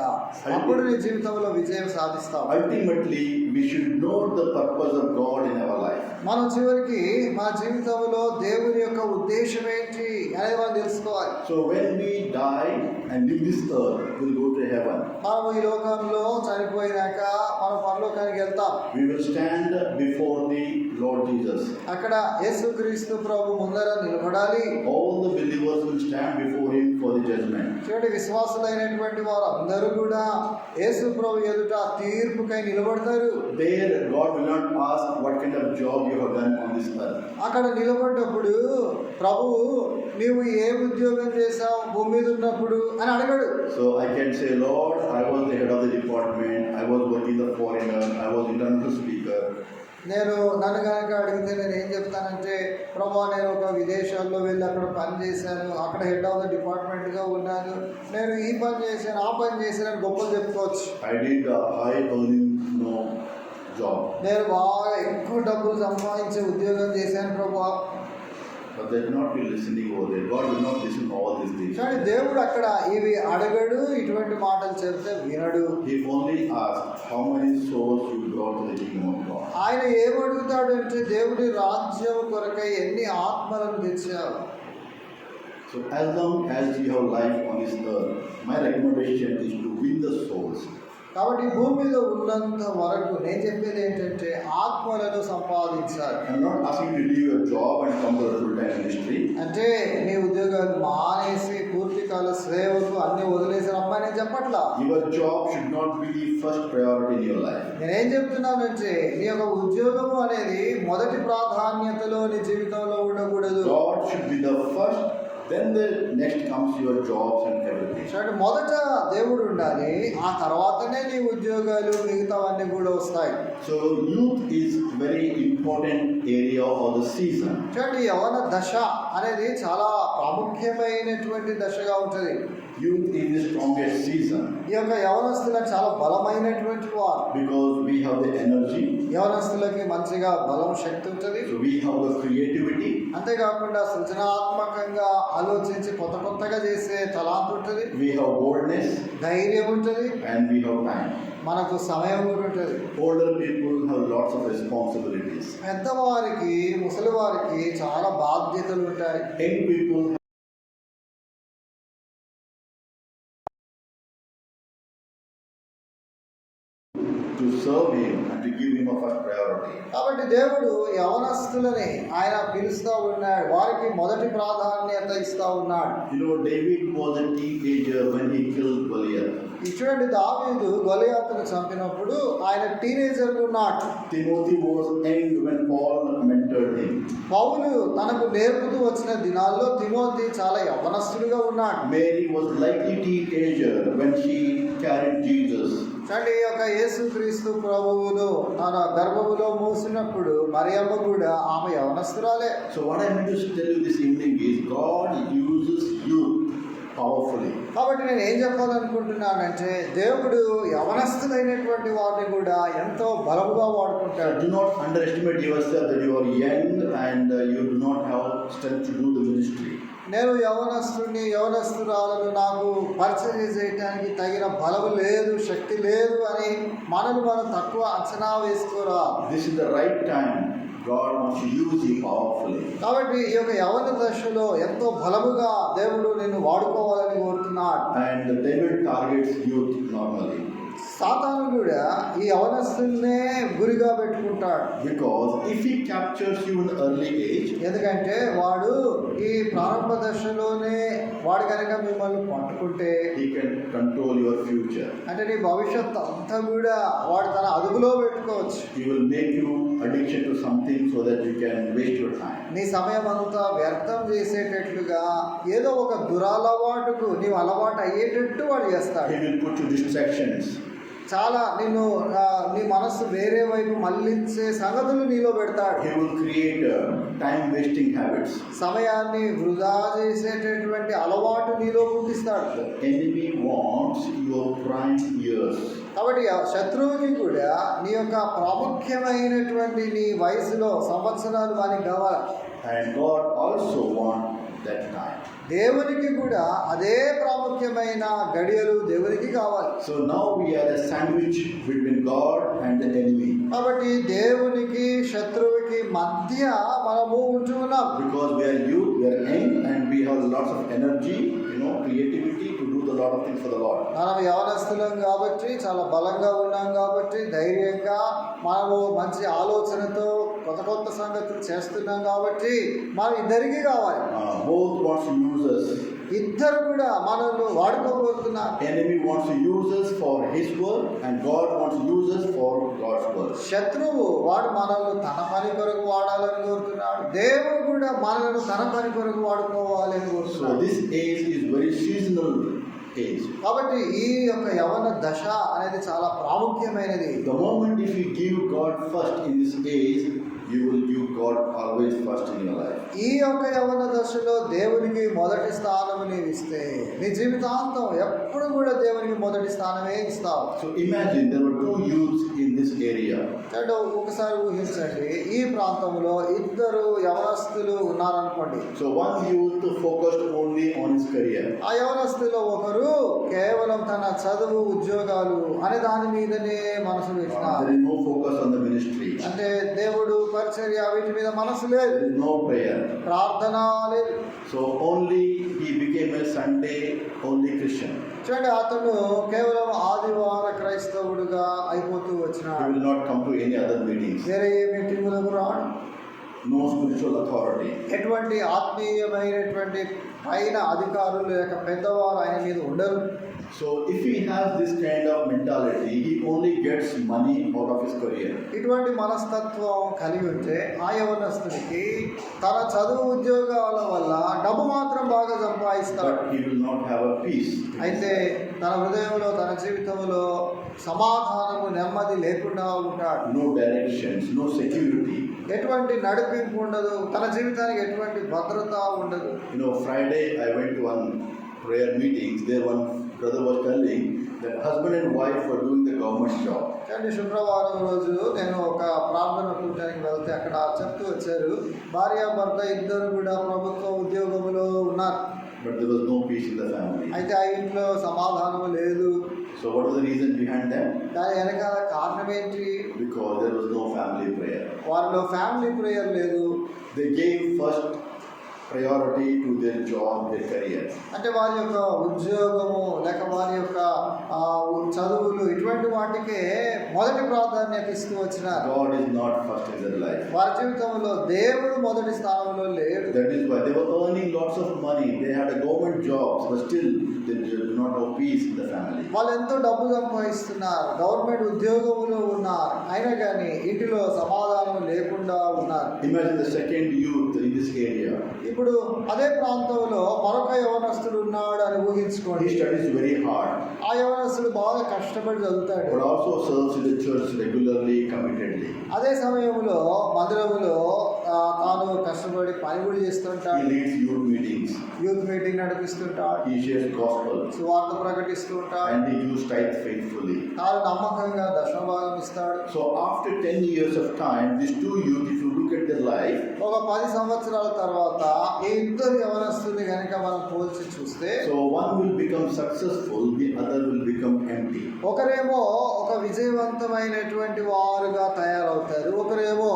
Speaker 1: అప్పుడు నీ జీవితంలో విజయం సాధిస్తావు.
Speaker 3: Ultimately, we should know the purpose of God in our life.
Speaker 1: మనం చివరికి మన జీవితంలో దేవుని యొక్క ఉద్దేశం ఏంటి అనేది మనం తెలుసుకోవాలి.
Speaker 3: So when we die and leave this earth, we'll go to heaven.
Speaker 1: మనం ఈ లోకంలో చనిపోయినాక మనం పరలోకానికి వెళ్తాం.
Speaker 3: We will stand before the Lord Jesus.
Speaker 1: అక్కడ యేసుక్రీస్తు ప్రభు ముందర నిలబడాలి.
Speaker 3: All the believers will stand before him for the judgment.
Speaker 1: చూడండి, విశ్వాసులైనటువంటి వారు అందరూ కూడా యేసు ప్రభు ఎదుట తీర్పుకై నిలబడతారు.
Speaker 3: There, God will not ask what kind of job you have done on this earth.
Speaker 1: అక్కడ నిలబడ్డప్పుడు ప్రభువు నీవు ఏ ఉద్యోగం చేశావు భూమి మీద ఉన్నప్పుడు అని అడగడు.
Speaker 3: So I can say, Lord, I was the head of the department, I was working the foreigner, I was international speaker.
Speaker 1: నన్ను కనుక అడిగితే నేను ఏం చెప్తానంటే, ప్రభా నేను ఒక విదేశాల్లో వెళ్ళి అక్కడ పని చేశాను, అక్కడ హెడ్ ఆఫ్ ద డిపార్ట్మెంట్గా ఉన్నాను, నేను ఈ పని చేశాను ఆ పని చేశాను గొప్పలు చెప్పుకోవచ్చు.
Speaker 3: I did a high earning job.
Speaker 1: నేను బాగా ఎక్కువ డబ్బులు సంపాదించే ఉద్యోగం చేశాను ప్రభా.
Speaker 3: But they will not be listening over there. God will not listen to all these things.
Speaker 1: కానీ దేవుడు అక్కడ ఇవి అడగడు, ఇటువంటి మాటలు చెప్తే వినడు.
Speaker 3: He only asks how many souls you brought to the kingdom of God.
Speaker 1: ఆయన ఏమడుగుతాడు అంటే, దేవుడి రాజ్యం కొరకై ఎన్ని ఆత్మలను తెచ్చావు.
Speaker 3: So as long as you have life on this earth, my recommendation is to win the souls.
Speaker 1: కాబట్టి భూమి మీద ఉన్నంత వరకు నేను చెప్పేది ఏంటంటే ఆత్మలను సంపాదించాలి.
Speaker 3: I'm not asking you to leave your job and come to the full-time ministry.
Speaker 1: అంటే నీ ఉద్యోగాలు మానేసి పూర్తికాల సేవకు అన్ని వదిలేసి రమ్మని నేను చెప్పట్లా.
Speaker 3: Your job should not be the first priority in your life.
Speaker 1: నేనేం చెప్తున్నానంటే, నీ యొక్క ఉద్యోగము అనేది మొదటి ప్రాధాన్యతలో నీ జీవితంలో ఉండకూడదు.
Speaker 3: God should be the first, then the next comes your jobs and everything.
Speaker 1: అంటే మొదట దేవుడు ఉండాలి, ఆ తర్వాతనే నీ ఉద్యోగాలు మిగతావన్నీ కూడా వస్తాయి.
Speaker 3: So youth is very important area of the season.
Speaker 1: చూడండి, యవ్వన దశ అనేది చాలా ప్రాముఖ్యమైనటువంటి దశగా ఉంటుంది.
Speaker 3: Youth is the strongest season
Speaker 1: ఈ యొక్క యవనస్తులకు చాలా బలమైనటువంటి వారు.
Speaker 3: because we have the energy,
Speaker 1: యవనస్తులకి మంచిగా బలం, శక్తి ఉంటుంది.
Speaker 3: so we have the creativity,
Speaker 1: అంతేకాకుండా సృజనాత్మకంగా ఆలోచించి కొత్తగా చేసే తలాంతు ఉంటుంది.
Speaker 3: we have boldness,
Speaker 1: ధైర్యం ఉంటుంది,
Speaker 3: and we have time.
Speaker 1: మనకు సమయం కూడా ఉంటుంది.
Speaker 3: Older people have lots of responsibilities.
Speaker 1: పెద్దవారికి, ముసలి వారికి చాలా బాధ్యతలు ఉంటాయి.
Speaker 3: Young people to serve him and to give him a first priority.
Speaker 1: కాబట్టి దేవుడు యవనస్తులని ఆయన పిలుస్తూ ఉన్నాడు, వారికి మొదటి ప్రాధాన్యత ఇస్తూ ఉన్నాడు.
Speaker 3: You know, David was a teenager when he killed Goliath.
Speaker 1: చూడండి, దావీదు గొలియాతును చంపినప్పుడు ఆయన టీనేజర్ ఉన్నాడు.
Speaker 3: Timothy was young when Paul mentored him.
Speaker 1: పౌలు తనకు నేర్పుతూ వచ్చిన దినాల్లో తిమోతి చాలా యవ్వనస్తుడిగా ఉన్నాడు.
Speaker 3: Mary was likely teenager when she carried Jesus.
Speaker 1: చూడండి, ఈ యొక్క యేసుక్రీస్తు ప్రభువును తన గర్భములో మూసినప్పుడు మరియమ్మ కూడా ఆమె యవనస్తురాలే.
Speaker 3: So what I meant to tell you this evening is God uses youth powerfully.
Speaker 1: కాబట్టి నేను ఏం చెప్పాలనుకుంటున్నానంటే, దేవుడు యవనస్తులైనటువంటి వారిని కూడా ఎంతో బలముగా వాడుకుంటాడు.
Speaker 3: Do not underestimate yourself that you are young and you do not have strength to do the ministry.
Speaker 1: నేను యవనస్తురాలను నాకు పరిచయం చేయడానికి తగిన బలము లేదు, శక్తి లేదు అని మనం తక్కువ అంచనా వేసుకోరా.
Speaker 3: This is the right time God wants to use you powerfully.
Speaker 1: కాబట్టి ఈ యొక్క యవన దశలో ఎంతో బలముగా దేవుడు నిన్ను వాడుకోవాలని కోరుతున్నాడు.
Speaker 3: And the devil targets youth normally.
Speaker 1: సాతాను కూడా ఈ యవనస్తుల్నే గురిగా పెట్టుకుంటాడు.
Speaker 3: Because if he captures you in early age,
Speaker 1: ఎందుకంటే వాడు ఈ ప్రారంభ దశలోనే వాడు కనుక మిమ్మల్ని పట్టుకుంటే
Speaker 3: he can control your future.
Speaker 1: అంటే నీ భవిష్యత్తు అంతా కూడా వాడు తన అదుపులో పెట్టుకోవచ్చు.
Speaker 3: He will make you addiction to something so that you can waste your time.
Speaker 1: నీ సమయం అంతా వ్యర్థం చేసేటట్లుగా ఏదో ఒక దురలవాటుకు నీవు అలవాటు అయ్యేటట్టు వాడు చేస్తాడు.
Speaker 3: He will put you distractions.
Speaker 1: చాలా నిన్ను నీ మనస్సు వేరే వైపు మళ్ళించే సంగతులు నీలో పెడతాడు.
Speaker 3: He will create time wasting habits.
Speaker 1: సమయాన్ని వృధా చేసేటటువంటి అలవాటు నీలో పుట్టిస్తాడు.
Speaker 3: The enemy wants your prime years.
Speaker 1: కాబట్టి శత్రువుకి కూడా నీ యొక్క ప్రాముఖ్యమైనటువంటి నీ వయసులో సంవత్సరాలు వానికి కావాలి.
Speaker 3: And God also wants that time.
Speaker 1: దేవునికి కూడా అదే ప్రాముఖ్యమైన గడియలు దేవునికి కావాలి.
Speaker 3: So now we are a sandwich between God and the enemy.
Speaker 1: కాబట్టి దేవునికి శత్రువుకి మధ్య మనము ఉంటున్నాం.
Speaker 3: Because we are youth, we are young, and we have lots of energy, creativity to do the lot of things for the Lord.
Speaker 1: మనం యవనస్తులం కాబట్టి చాలా బలంగా ఉన్నాం కాబట్టి ధైర్యంగా మనము మంచి ఆలోచనతో కొత్త సంగతులు చేస్తున్నాం కాబట్టి మనం ఇద్దరికి కావాలి.
Speaker 3: Both wants to use us.
Speaker 1: ఇద్దరు కూడా మనల్ని వాడుకోబోతున్నారు.
Speaker 3: Enemy wants to use us for his work, and God wants to use us for God's work.
Speaker 1: శత్రువు వాడు మనల్ని తన పని కొరకు వాడాలని కోరుతున్నాడు. దేవుడు కూడా మనల్ని తన పని కొరకు వాడుకోవాలి అని
Speaker 3: So
Speaker 1: కోరుతున్నాడు.
Speaker 3: this age is very seasonal age.
Speaker 1: కాబట్టి ఈ యొక్క యవన దశ అనేది చాలా ప్రాముఖ్యమైనది.
Speaker 3: The moment if you give God first in this age, you will give God always first in your life.
Speaker 1: ఈ యొక్క యవన దశలో దేవునికి మొదటి స్థానం నీవు ఇస్తే నీ జీవితాంతం ఎప్పుడు కూడా దేవునికి మొదటి స్థానమే ఇస్తావు.
Speaker 3: So imagine there were two youths in this area.
Speaker 1: అంటే ఒకసారి ఊహించండి, ఈ ప్రాంతంలో ఇద్దరు యవనస్తులు ఉన్నారనుకోండి.
Speaker 3: So one youth focused only on his career.
Speaker 1: ఆ యవనస్తులో ఒకరు కేవలం తన చదువు ఉద్యోగాలు అనే దాని మీదనే మనసు పెట్టినారు.
Speaker 3: There is no focus on the ministry.
Speaker 1: అంటే దేవుడు పరిచర్య వీటి మీద మనసు లేదు,
Speaker 3: There is no prayer.
Speaker 1: ప్రార్థన లేదు.
Speaker 3: So only he became a Sunday only Christian.
Speaker 1: చూడండి, అతను కేవలం ఆదివార క్రైస్తవుడుగా అయిపోతూ
Speaker 3: He
Speaker 1: వచ్చినాడు.
Speaker 3: will not come to any other meetings.
Speaker 1: వేరే ఏ మీటింగులకు రాడు.
Speaker 3: No spiritual authority.
Speaker 1: ఎటువంటి ఆత్మీయమైనటువంటి పైన అధికారులు లేక పెద్దవారు ఆయన మీద ఉండరు.
Speaker 3: So if he has this kind of mentality, he only gets money out of his career.
Speaker 1: ఇటువంటి మనస్తత్వం కలిగి ఉంటే ఆ యవనస్తుడికి తన చదువు ఉద్యోగాల వల్ల డబ్బు మాత్రం బాగా సంపాదిస్తాడు.
Speaker 3: But he will not have a peace.
Speaker 1: అయితే తన హృదయంలో తన జీవితంలో సమాధానము నెమ్మది లేకుండా ఉంటాడు.
Speaker 3: No directions, no security.
Speaker 1: ఎటువంటి నడిపింపు ఉండదు, తన జీవితానికి ఎటువంటి భద్రత ఉండదు.
Speaker 3: Friday I went to one prayer meetings. There one brother was telling that husband and wife were doing the government job.
Speaker 1: కానీ శుక్రవారం రోజు నేను ఒక ప్రార్థన కూర్చోడానికి వెళ్తే అక్కడ చెప్తూ వచ్చారు, భార్యాభర్త ఇద్దరు కూడా ప్రభుత్వ ఉద్యోగంలో ఉన్నారు.
Speaker 3: But there was no peace in the family.
Speaker 1: అయితే ఆ ఇంట్లో సమాధానం లేదు.
Speaker 3: So what was the reason behind that?
Speaker 1: దాని వెనకాల కారణం ఏంటి?
Speaker 3: Because there was no family prayer.
Speaker 1: వారిలో ఫ్యామిలీ ప్రేయర్ లేదు.
Speaker 3: They gave first priority to their job, their career.
Speaker 1: అంటే వారి యొక్క ఉద్యోగము లేక వారి యొక్క చదువులు ఇటువంటి వాటికే మొదటి ప్రాధాన్యత ఇస్తూ వచ్చినారు.
Speaker 3: God is not first in their life.
Speaker 1: వారి జీవితంలో దేవుడు మొదటి స్థానంలో లేడు.
Speaker 3: That is why they were earning lots of money. They had a government jobs, but still they do not have peace in the family.
Speaker 1: వాళ్ళు ఎంతో డబ్బు సంపాదిస్తున్నారు, గవర్నమెంట్ ఉద్యోగంలో ఉన్నారు, అయినా కానీ ఇంటిలో సమాధానం లేకుండా ఉన్నారు.
Speaker 3: Imagine the second youth in this area.
Speaker 1: ఇప్పుడు అదే ప్రాంతంలో మరొక యవనస్తుడు ఉన్నాడు అని ఊహించుకోండి.
Speaker 3: He studies very hard,
Speaker 1: ఆ యవనస్తుడు బాగా కష్టపడి చదువుతాడు,
Speaker 3: but also serves in the church regularly, committedly.
Speaker 1: అదే సమయంలో మందిరములో తాను కష్టపడి పని కూడా చేస్తుంటాడు.
Speaker 3: He leads youth meetings.
Speaker 1: Youth meeting నడిపిస్తుంటాడు,
Speaker 3: He shares gospel,
Speaker 1: సువార్త ప్రకటిస్తూ ఉంటాడు,
Speaker 3: and he gives tithe faithfully.
Speaker 1: తాను నమ్మకంగా దశమభాగం ఇస్తాడు.
Speaker 3: So after 10 years of time, these two youth, if you look at their life,
Speaker 1: ఒక 10 సంవత్సరాల తర్వాత ఈ ఇద్దరు యవనస్తుల్ని కనుక మనం పోల్చి చూస్తే
Speaker 3: so one will become successful, the other will become empty.
Speaker 1: ఒకరేమో ఒక విజయవంతమైనటువంటి వారుగా తయారవుతారు, ఒకరేమో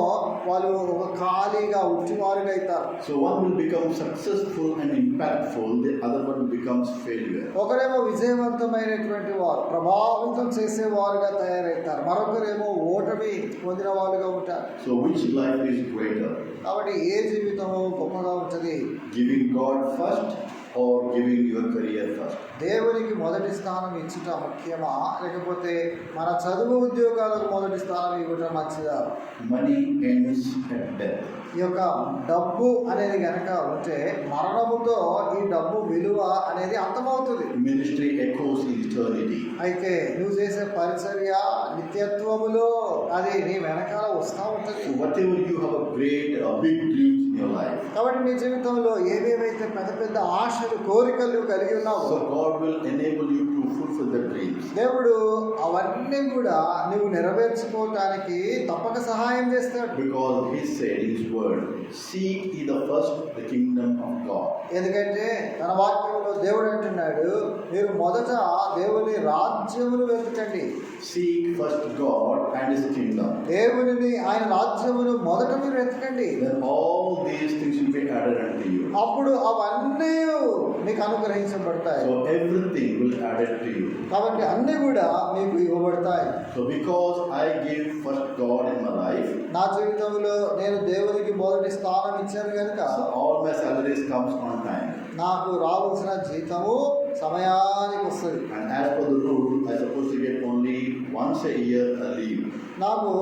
Speaker 1: వాళ్ళు ఒక ఖాళీగా ఉట్టివారుగా అవుతారు.
Speaker 3: So one will become successful and impactful, the other one becomes failure.
Speaker 1: ఒకరేమో విజయవంతమైనటువంటి వారు ప్రభావితం చేసే వారుగా తయారవుతారు, మరొకరేమో ఓటమి పొందిన వారుగా ఉంటారు.
Speaker 3: So which life is greater?
Speaker 1: కాబట్టి ఏ జీవితము గొప్పగా ఉంటుంది?
Speaker 3: Giving God first or giving your career first?
Speaker 1: దేవునికి మొదటి స్థానం ఇచ్చుట ముఖ్యమా, లేకపోతే మన చదువు ఉద్యోగాలకు మొదటి స్థానం ఇవ్వటం మంచిదా?
Speaker 3: Money ends at death.
Speaker 1: ఈ యొక్క డబ్బు అనేది కనుక ఉంటే మరణముతో ఈ డబ్బు విలువ అనేది అంతమవుతుంది.
Speaker 3: Ministry echoes in eternity.
Speaker 1: అయితే నువ్వు చేసే పరిచర్య నిత్యత్వములో అది నీ వెనకాల వస్తూ ఉంటుంది.
Speaker 3: So whatever you have a great, big dreams in your life,
Speaker 1: కాబట్టి నీ జీవితంలో ఏవేవైతే పెద్ద పెద్ద ఆశలు కోరికలు కలిగి ఉన్నావో
Speaker 3: so God will enable you to fulfill the dreams.
Speaker 1: దేవుడు అవన్నీ కూడా నువ్వు నెరవేర్చుకోవటానికి తప్పక సహాయం చేస్తాడు.
Speaker 3: Because He said in His word, seek ye the first the kingdom of God.
Speaker 1: ఎందుకంటే తన వాక్యంలో దేవుడు అంటున్నాడు, మీరు మొదట దేవుని రాజ్యమును వెతకండి.
Speaker 3: Seek first God and His kingdom.
Speaker 1: దేవునిని ఆయన రాజ్యమును మొదట మీరు వెతకండి.
Speaker 3: Then all these things will be added unto you.
Speaker 1: అప్పుడు అవన్నీ మీకు అనుగ్రహించబడతాయి.
Speaker 3: So everything will be added to you.
Speaker 1: కాబట్టి అన్నీ కూడా మీకు ఇవ్వబడతాయి.
Speaker 3: So because I give first God in my life,
Speaker 1: నా జీవితంలో నేను దేవునికి మొదటి స్థానం ఇచ్చాను కనుక
Speaker 3: so all my salaries comes on time.
Speaker 1: నాకు రావాల్సిన జీతము సమయానికి వస్తుంది.
Speaker 3: And as per the rule, I supposed to get only once a year a leave.
Speaker 1: నాకు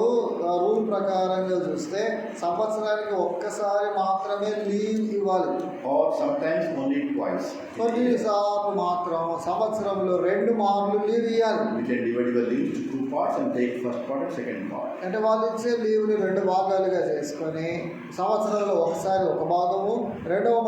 Speaker 1: రూల్ ప్రకారంగా చూస్తే సంవత్సరానికి ఒక్కసారి మాత్రమే లీవ్ ఇవ్వాలి,
Speaker 3: Or sometimes only twice.
Speaker 1: కొన్నిసార్లు మాత్రం సంవత్సరంలో 2 మార్లు లీవ్ ఇవ్వాలి.
Speaker 3: We can divide your leave to 2 parts and take first part and second part.
Speaker 1: అంటే వాళ్ళు ఇచ్చే లీవ్ని 2 భాగాలుగా చేసుకొని సంవత్సరంలో ఒకసారి ఒక భాగము, రెండవ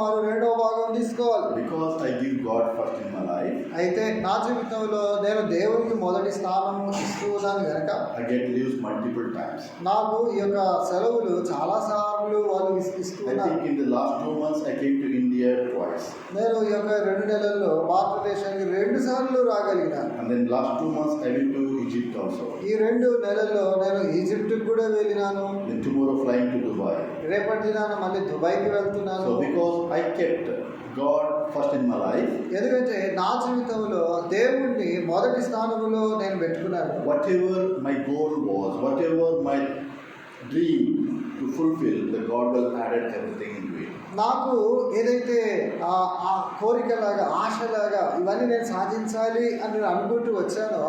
Speaker 1: భాగం తీసుకోవాలి.
Speaker 3: Because I give God first in my life,
Speaker 1: అయితే నా జీవితంలో నేను దేవునికి మొదటి స్థానం ఇస్తూ ఉన్నాను కనుక
Speaker 3: I get leaves multiple times.
Speaker 1: నాకు ఈ యొక్క సెలవులు చాలా సార్లు వాళ్ళు ఇస్తూ
Speaker 3: I
Speaker 1: ఉన్నారు.
Speaker 3: think in the last 2 months I came to India twice.
Speaker 1: నేను ఈ యొక్క 2 నెలల్లో భారతదేశానికి 2 సార్లు రాగలిగినాను.
Speaker 3: And then last 2 months I went to Egypt also.
Speaker 1: ఈ 2 నెలల్లో నేను ఈజిప్ట్కి కూడా వెళ్ళినాను.
Speaker 3: Then tomorrow flying to Dubai.
Speaker 1: రేపటి దినాన మళ్ళీ దుబాయ్కి వెళ్తున్నాను.
Speaker 3: So because I kept God first in my life,
Speaker 1: ఎందుకంటే నా జీవితంలో దేవుణ్ణి మొదటి స్థానంలో నేను పెట్టుకున్నాను.
Speaker 3: whatever my goal was, whatever my dream to fulfill, the God will added everything into it.
Speaker 1: నాకు ఏదైతే ఆ కోరికలాగా ఆశలాగా ఇవన్నీ నేను సాధించాలి అని నేను అనుకుంటూ వచ్చానో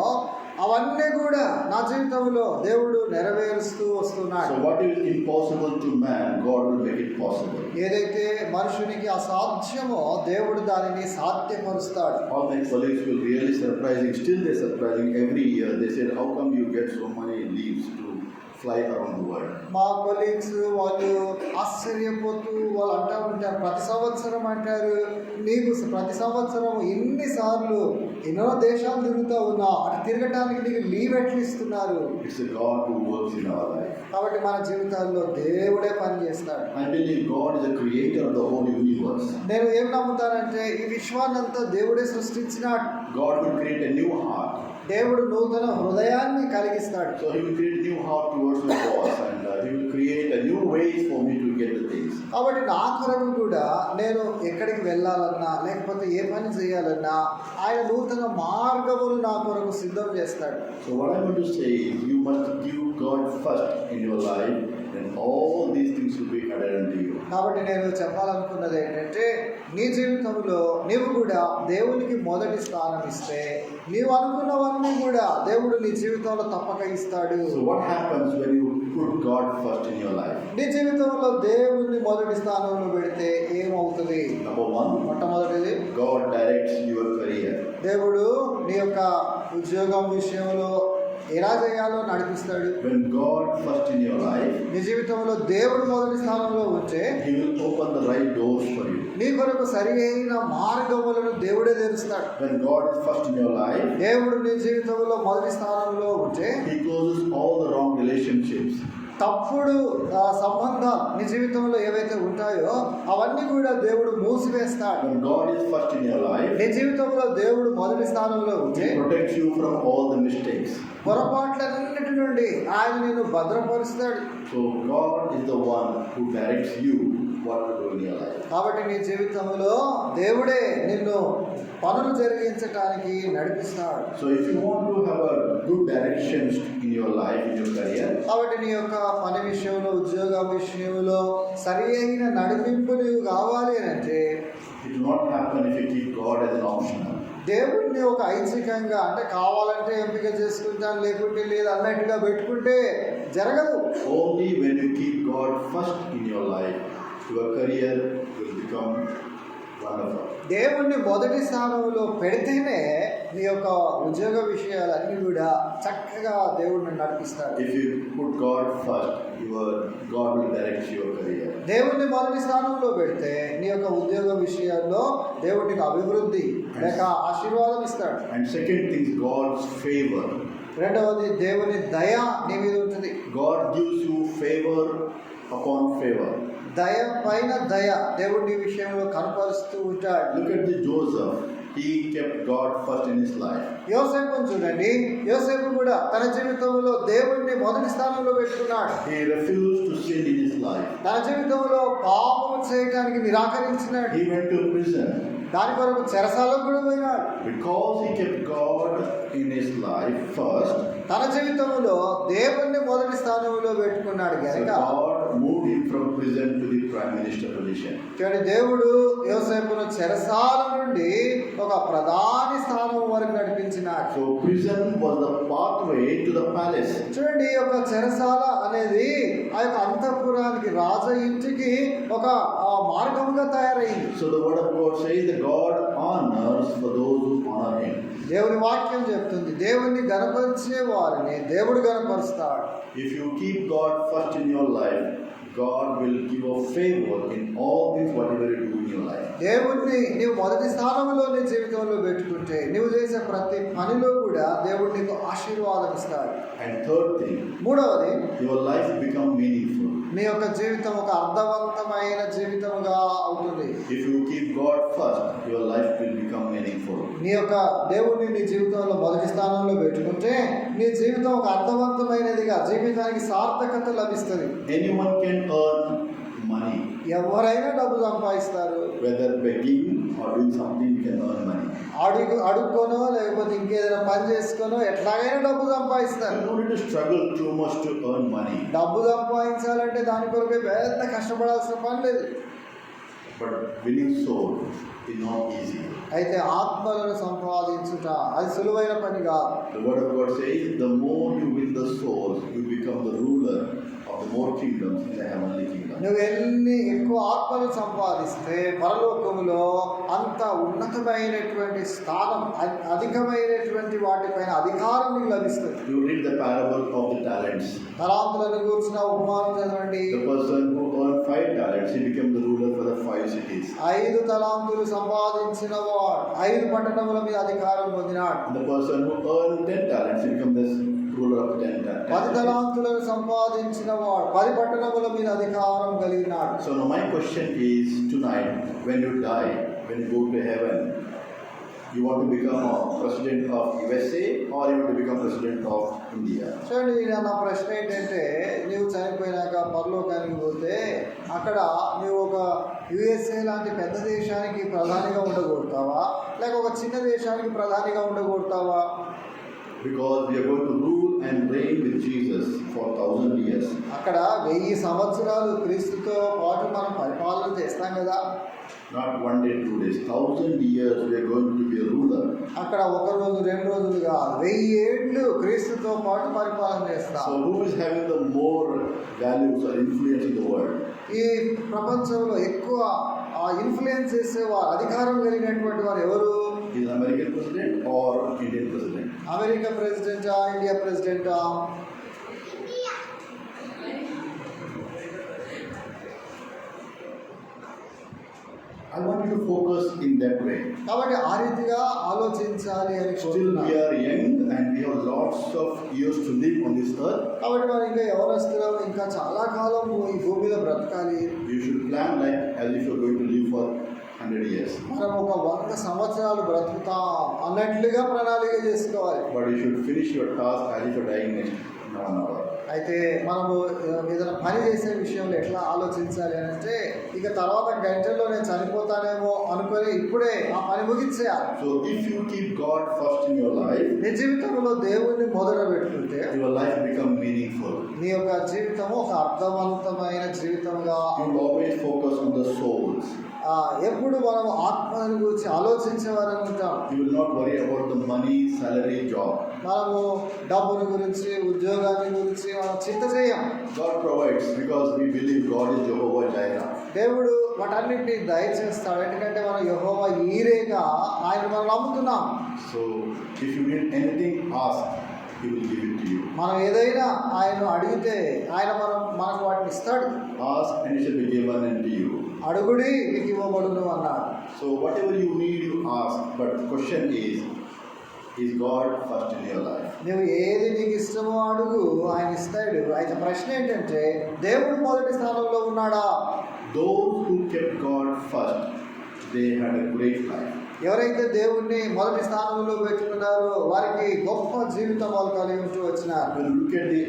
Speaker 1: అవన్నీ కూడా నా జీవితంలో దేవుడు నెరవేరుస్తూ వస్తున్నాడు.
Speaker 3: So what is impossible to man, God will make it possible.
Speaker 1: ఏదైతే మనుషునికి అసాధ్యమో దేవుడు దానిని సాధ్యపరుస్తాడు.
Speaker 3: All my colleagues will really surprising, still they're surprising every year. They said, how come you get so many leaves to fly around the world?
Speaker 1: మా colleagues వాళ్ళు ఆశ్చర్యపోతూ వాళ్ళు అంటూ ఉంటారు, ప్రతి సంవత్సరం అంటారు, నీకు ప్రతి సంవత్సరం ఎన్నిసార్లు ఎన్నో దేశాలు తిరుగుతూ ఉన్నావు, అటు తిరగటానికి నీకు లీవ్ ఎట్లా ఇస్తున్నారు?
Speaker 3: It's a God who works in our life.
Speaker 1: కాబట్టి మన జీవితాల్లో దేవుడే పని చేస్తాడు.
Speaker 3: I believe God is the creator of the whole universe.
Speaker 1: నేను ఏం నమ్ముతానంటే ఈ విశ్వాన్నంతా దేవుడే సృష్టించినాడు.
Speaker 3: God will create a new heart.
Speaker 1: దేవుడు నూతన హృదయాన్ని కలిగిస్తాడు.
Speaker 3: So He will create a new heart towards my boss, and He will create a new ways for me to get the things.
Speaker 1: కాబట్టి నా కొరకు కూడా నేను ఎక్కడికి వెళ్ళాలన్నా లేకపోతే ఏ పని చేయాలన్నా ఆయన నూతన మార్గములు నా కొరకు సిద్ధం చేస్తాడు.
Speaker 3: So what I want to say is, you must give God first in your life, then all these things will be added unto you.
Speaker 1: కాబట్టి నేను చెప్పాలనుకున్నది ఏంటంటే నీ జీవితంలో నీవు కూడా దేవునికి మొదటి స్థానం ఇస్తే నీవు అనుకున్నవన్నీ కూడా దేవుడు నీ జీవితంలో తప్పక ఇస్తాడు.
Speaker 3: So what happens when you put God first in your life?
Speaker 1: నీ జీవితంలో దేవుడిని మొదటి స్థానంలో పెడితే ఏమవుతుంది?
Speaker 3: Number 1,
Speaker 1: మొట్టమొదటిది,
Speaker 3: God directs your career.
Speaker 1: దేవుడు నీ యొక్క ఉద్యోగం విషయంలో ఎలా చేయాలో నడిపిస్తాడు.
Speaker 3: When God first in your life,
Speaker 1: నీ జీవితంలో దేవుడు మొదటి స్థానంలో ఉంటే
Speaker 3: He will open the right doors for you.
Speaker 1: నీ కొరకు సరి అయిన మార్గములను దేవుడే తెరుస్తాడు.
Speaker 3: When God is first in your life,
Speaker 1: దేవుడు నీ జీవితంలో మొదటి స్థానంలో ఉంటే
Speaker 3: He closes all the wrong relationships.
Speaker 1: తప్పుడు సంబంధాలు నీ జీవితంలో ఏవైతే ఉంటాయో అవన్నీ కూడా దేవుడు మూసివేస్తాడు.
Speaker 3: When God is first in your life,
Speaker 1: నీ జీవితంలో దేవుడు మొదటి స్థానంలో ఉంటే
Speaker 3: He protects you from all the mistakes.
Speaker 1: పొరపాట్లన్నిటి నుండి ఆయన నిన్ను భద్రపరుస్తాడు.
Speaker 3: So God is the one who directs you what to do in your life.
Speaker 1: కాబట్టి నీ జీవితంలో దేవుడే నిన్ను పనులు జరిగించడానికి నడిపిస్తాడు.
Speaker 3: So if you want to have a good directions in your life, in your career,
Speaker 1: కాబట్టి నీ యొక్క పని విషయంలో, ఉద్యోగం విషయంలో సరి అయిన నడిపింపు నీవు కావాలి అంటే
Speaker 3: it will not happen if you keep God as an optional.
Speaker 1: దేవుడిని ఒక ఐచ్ఛికంగా అంటే కావాలంటే ఎంపిక చేసుకుంటాను లేకుంటే లేదు అన్నట్టుగా పెట్టుకుంటే జరగదు.
Speaker 3: Only when you keep God first in your life, your career will become wonderful.
Speaker 1: దేవుణ్ణి మొదటి స్థానంలో పెడితేనే నీ యొక్క ఉద్యోగ విషయాలన్నీ కూడా చక్కగా దేవుడిని నడిపిస్తాడు.
Speaker 3: If you put God first, God will direct your career.
Speaker 1: దేవుణ్ణి మొదటి స్థానంలో పెడితే నీ యొక్క ఉద్యోగ విషయాల్లో దేవుడికి అభివృద్ధి లేక ఆశీర్వాదం ఇస్తాడు.
Speaker 3: And second thing is God's favor.
Speaker 1: రెండవది దేవుని దయ నీ మీద ఉంటుంది.
Speaker 3: God gives you favor upon favor.
Speaker 1: దయ పైన దయ దేవుడి విషయంలో కనపరుస్తూ ఉంటాడు.
Speaker 3: Look at the Joseph. He kept God first in his life.
Speaker 1: యోసేపును చూడండి. యోసేపు కూడా తన జీవితంలో దేవుడిని మొదటి స్థానంలో పెట్టుకున్నాడు.
Speaker 3: He refused to sin in his life.
Speaker 1: తన జీవితంలో పాపం చేయడానికి నిరాకరించినాడు.
Speaker 3: He went to prison.
Speaker 1: దాని కొరకు చెరసాలకు కూడా పోయినాడు.
Speaker 3: Because he kept God in his life first,
Speaker 1: తన జీవితంలో దేవుణ్ణి మొదటి స్థానంలో పెట్టుకున్నాడు
Speaker 3: so
Speaker 1: కనుక
Speaker 3: God moved him from prison to the prime minister position.
Speaker 1: చూడండి, దేవుడు యోసేపును చెరసాల నుండి ఒక ప్రధాని స్థానం వరకు నడిపించినాడు.
Speaker 3: So prison was the pathway to the palace.
Speaker 1: చూడండి, ఈ యొక్క చెరసాల అనేది ఆ యొక్క అంతఃపురానికి రాజ ఇంటికి ఒక మార్గంగా తయారైంది.
Speaker 3: So the word of God says that God honors for those who honor him.
Speaker 1: దేవుని వాక్యం చెప్తుంది, దేవుణ్ణి గణపరిచే వారిని దేవుడు గణపరుస్తాడు.
Speaker 3: If you keep God first in your life, God will give a favor in all things whatever you do in your life.
Speaker 1: దేవుడిని నీవు మొదటి స్థానంలో నీ జీవితంలో పెట్టుకుంటే నువ్వు చేసే ప్రతి పనిలో కూడా దేవుడు నీకు ఆశీర్వాదం ఇస్తాడు.
Speaker 3: And third thing,
Speaker 1: మూడవది,
Speaker 3: your life become meaningful.
Speaker 1: నీ యొక్క జీవితం ఒక అర్థవంతమైన జీవితంగా అవుతుంది.
Speaker 3: If you keep God first, your life will become meaningful.
Speaker 1: నీ యొక్క దేవుడిని నీ జీవితంలో మొదటి స్థానంలో పెట్టుకుంటే నీ జీవితం ఒక అర్థవంతమైనదిగా, జీవితానికి సార్థకత లభిస్తుంది.
Speaker 3: Anyone can earn money.
Speaker 1: ఎవరైనా డబ్బు సంపాదిస్తారు.
Speaker 3: Whether begging or doing something, you can earn money.
Speaker 1: అడుక్కోనో లేకపోతే ఇంకేదైనా పని చేసుకోనో ఎట్లాగైనా డబ్బు సంపాదిస్తారు.
Speaker 3: You don't need to struggle too much to earn money.
Speaker 1: డబ్బు సంపాదించాలంటే దాని కొరకే పెద్ద కష్టపడాల్సిన పని లేదు.
Speaker 3: But winning soul is not easy.
Speaker 1: అయితే ఆత్మలను సంపాదించుట అది సులువైన పని కాదు.
Speaker 3: The word of God says, the more you win the souls, you become the ruler of the more kingdoms in the heavenly kingdom.
Speaker 1: నువ్వు ఎన్ని ఎక్కువ ఆత్మలు సంపాదిస్తే పరలోకములో అంత ఉన్నతమైనటువంటి స్థానం, అధికమైనటువంటి వాటిపైన అధికారం నీకు లభిస్తుంది.
Speaker 3: You read the parable of the talents.
Speaker 1: తలాంతులను కూర్చున్న ఉపమానం చదవండి.
Speaker 3: The person who earned 5 talents, he became the ruler for the 5 cities.
Speaker 1: 5 తలాంతులు సంపాదించిన వాడు 5 పట్టణముల మీద అధికారం పొందినాడు.
Speaker 3: And the person who earned 10 talents, he became the ruler of 10 talents.
Speaker 1: 10 తలాంతులను సంపాదించిన వాడు 10 పట్టణముల మీద అధికారం కలిగినాడు.
Speaker 3: So now my question is tonight, when you die, when you go to heaven, you want to become a president of USA or you want to become president of India?
Speaker 1: చూడండి, నా ప్రశ్న ఏంటంటే, నీవు చనిపోయినాక పరలోకానికి పోతే అక్కడ నీవు ఒక USA లాంటి పెద్ద దేశానికి ప్రధానిగా ఉండగొడతావా లేక ఒక చిన్న దేశానికి ప్రధానిగా ఉండగొడతావా?
Speaker 3: Because we are going to rule and reign with Jesus for 1000 years.
Speaker 1: అక్కడ 1000 సంవత్సరాలు క్రీస్తుతో పాటు మనం పరిపాలన చేస్తాం కదా.
Speaker 3: Not 1 day, 2 days. 1000 years we are going to be a ruler.
Speaker 1: అక్కడ 1 రోజు 2 రోజులుగా 1000 ఏళ్ళు క్రీస్తుతో పాటు పరిపాలన చేస్తాం.
Speaker 3: So who is having the more values or influence in the world?
Speaker 1: ఈ ప్రపంచంలో ఎక్కువ ఇన్ఫ్లుయెన్స్ చేసేవారు, అధికారం కలిగినటువంటి వారు ఎవరు?
Speaker 3: Is American president or Indian president?
Speaker 1: America ప్రెసిడెంటా, ఇండియా ప్రెసిడెంటా?
Speaker 3: I want you to focus in that way.
Speaker 1: కాబట్టి ఆ రీతిగా ఆలోచించాలి అని
Speaker 3: Still
Speaker 1: కోరుతున్నాను.
Speaker 3: we are young and we have lots of years to live on this earth.
Speaker 1: కాబట్టి మనం ఇంకా యవనస్తులం, ఇంకా చాలా కాలం ఈ భూమి మీద బ్రతకాలి.
Speaker 3: You should plan like as if you are going to live for 100 years.
Speaker 1: మనం ఒక 100 సంవత్సరాలు బ్రతుకుతాం అన్నట్లుగా ప్రణాళిక చేసుకోవాలి.
Speaker 3: But you should finish your task as if you are dying next 1 hour.
Speaker 1: అయితే మనము ఏదైనా పని చేసే విషయంలో ఎట్లా ఆలోచించాలి అని అంటే, ఇక తర్వాత గంటల్లో నేను చనిపోతానేమో అనుకొని ఇప్పుడే ఆ పని ముగించేయాలి.
Speaker 3: So if you keep God first in your life,
Speaker 1: నీ జీవితంలో దేవుణ్ణి మొదట పెట్టుకుంటే
Speaker 3: your life become meaningful.
Speaker 1: నీ యొక్క జీవితము ఒక అర్థవంతమైన జీవితంగా.
Speaker 3: You will always focus on the souls.
Speaker 1: ఎప్పుడు మనం ఆత్మని గురించి ఆలోచించేవారని ఉంటాం.
Speaker 3: You will not worry about the money, salary, job.
Speaker 1: మనము డబ్బుని గురించి, ఉద్యోగాన్ని గురించి మనం చింత చేయం.
Speaker 3: God provides because we believe God is Jehovah Jireh.
Speaker 1: దేవుడు వాటన్నిటిని దయచేస్తాడు, ఎందుకంటే మనం యెహోవా ఈరేగా ఆయన మనం నమ్ముతున్నాం.
Speaker 3: So if you need anything, ask. He will give it to you.
Speaker 1: మనం ఏదైనా ఆయన అడిగితే ఆయన మనకు వాటిని ఇస్తాడు.
Speaker 3: Ask and it shall be given unto you.
Speaker 1: అడుగుడి మీకు ఇవ్వబడును అన్నాడు.
Speaker 3: So whatever you need, you ask. But the question is God first in your life?
Speaker 1: నువ్వు ఏది నీకు ఇష్టమో అడుగు, ఆయన ఇస్తాడు. అయితే ప్రశ్న ఏంటంటే, దేవుడు మొదటి స్థానంలో ఉన్నాడా?
Speaker 3: Those who kept God first, they had a great life.
Speaker 1: ఎవరైతే దేవుణ్ణి మొదటి స్థానంలో పెట్టుకున్నారో వారికి గొప్ప జీవితం వాళ్ళు కలిగి ఉంటూ వచ్చినారు.
Speaker 3: When you look at the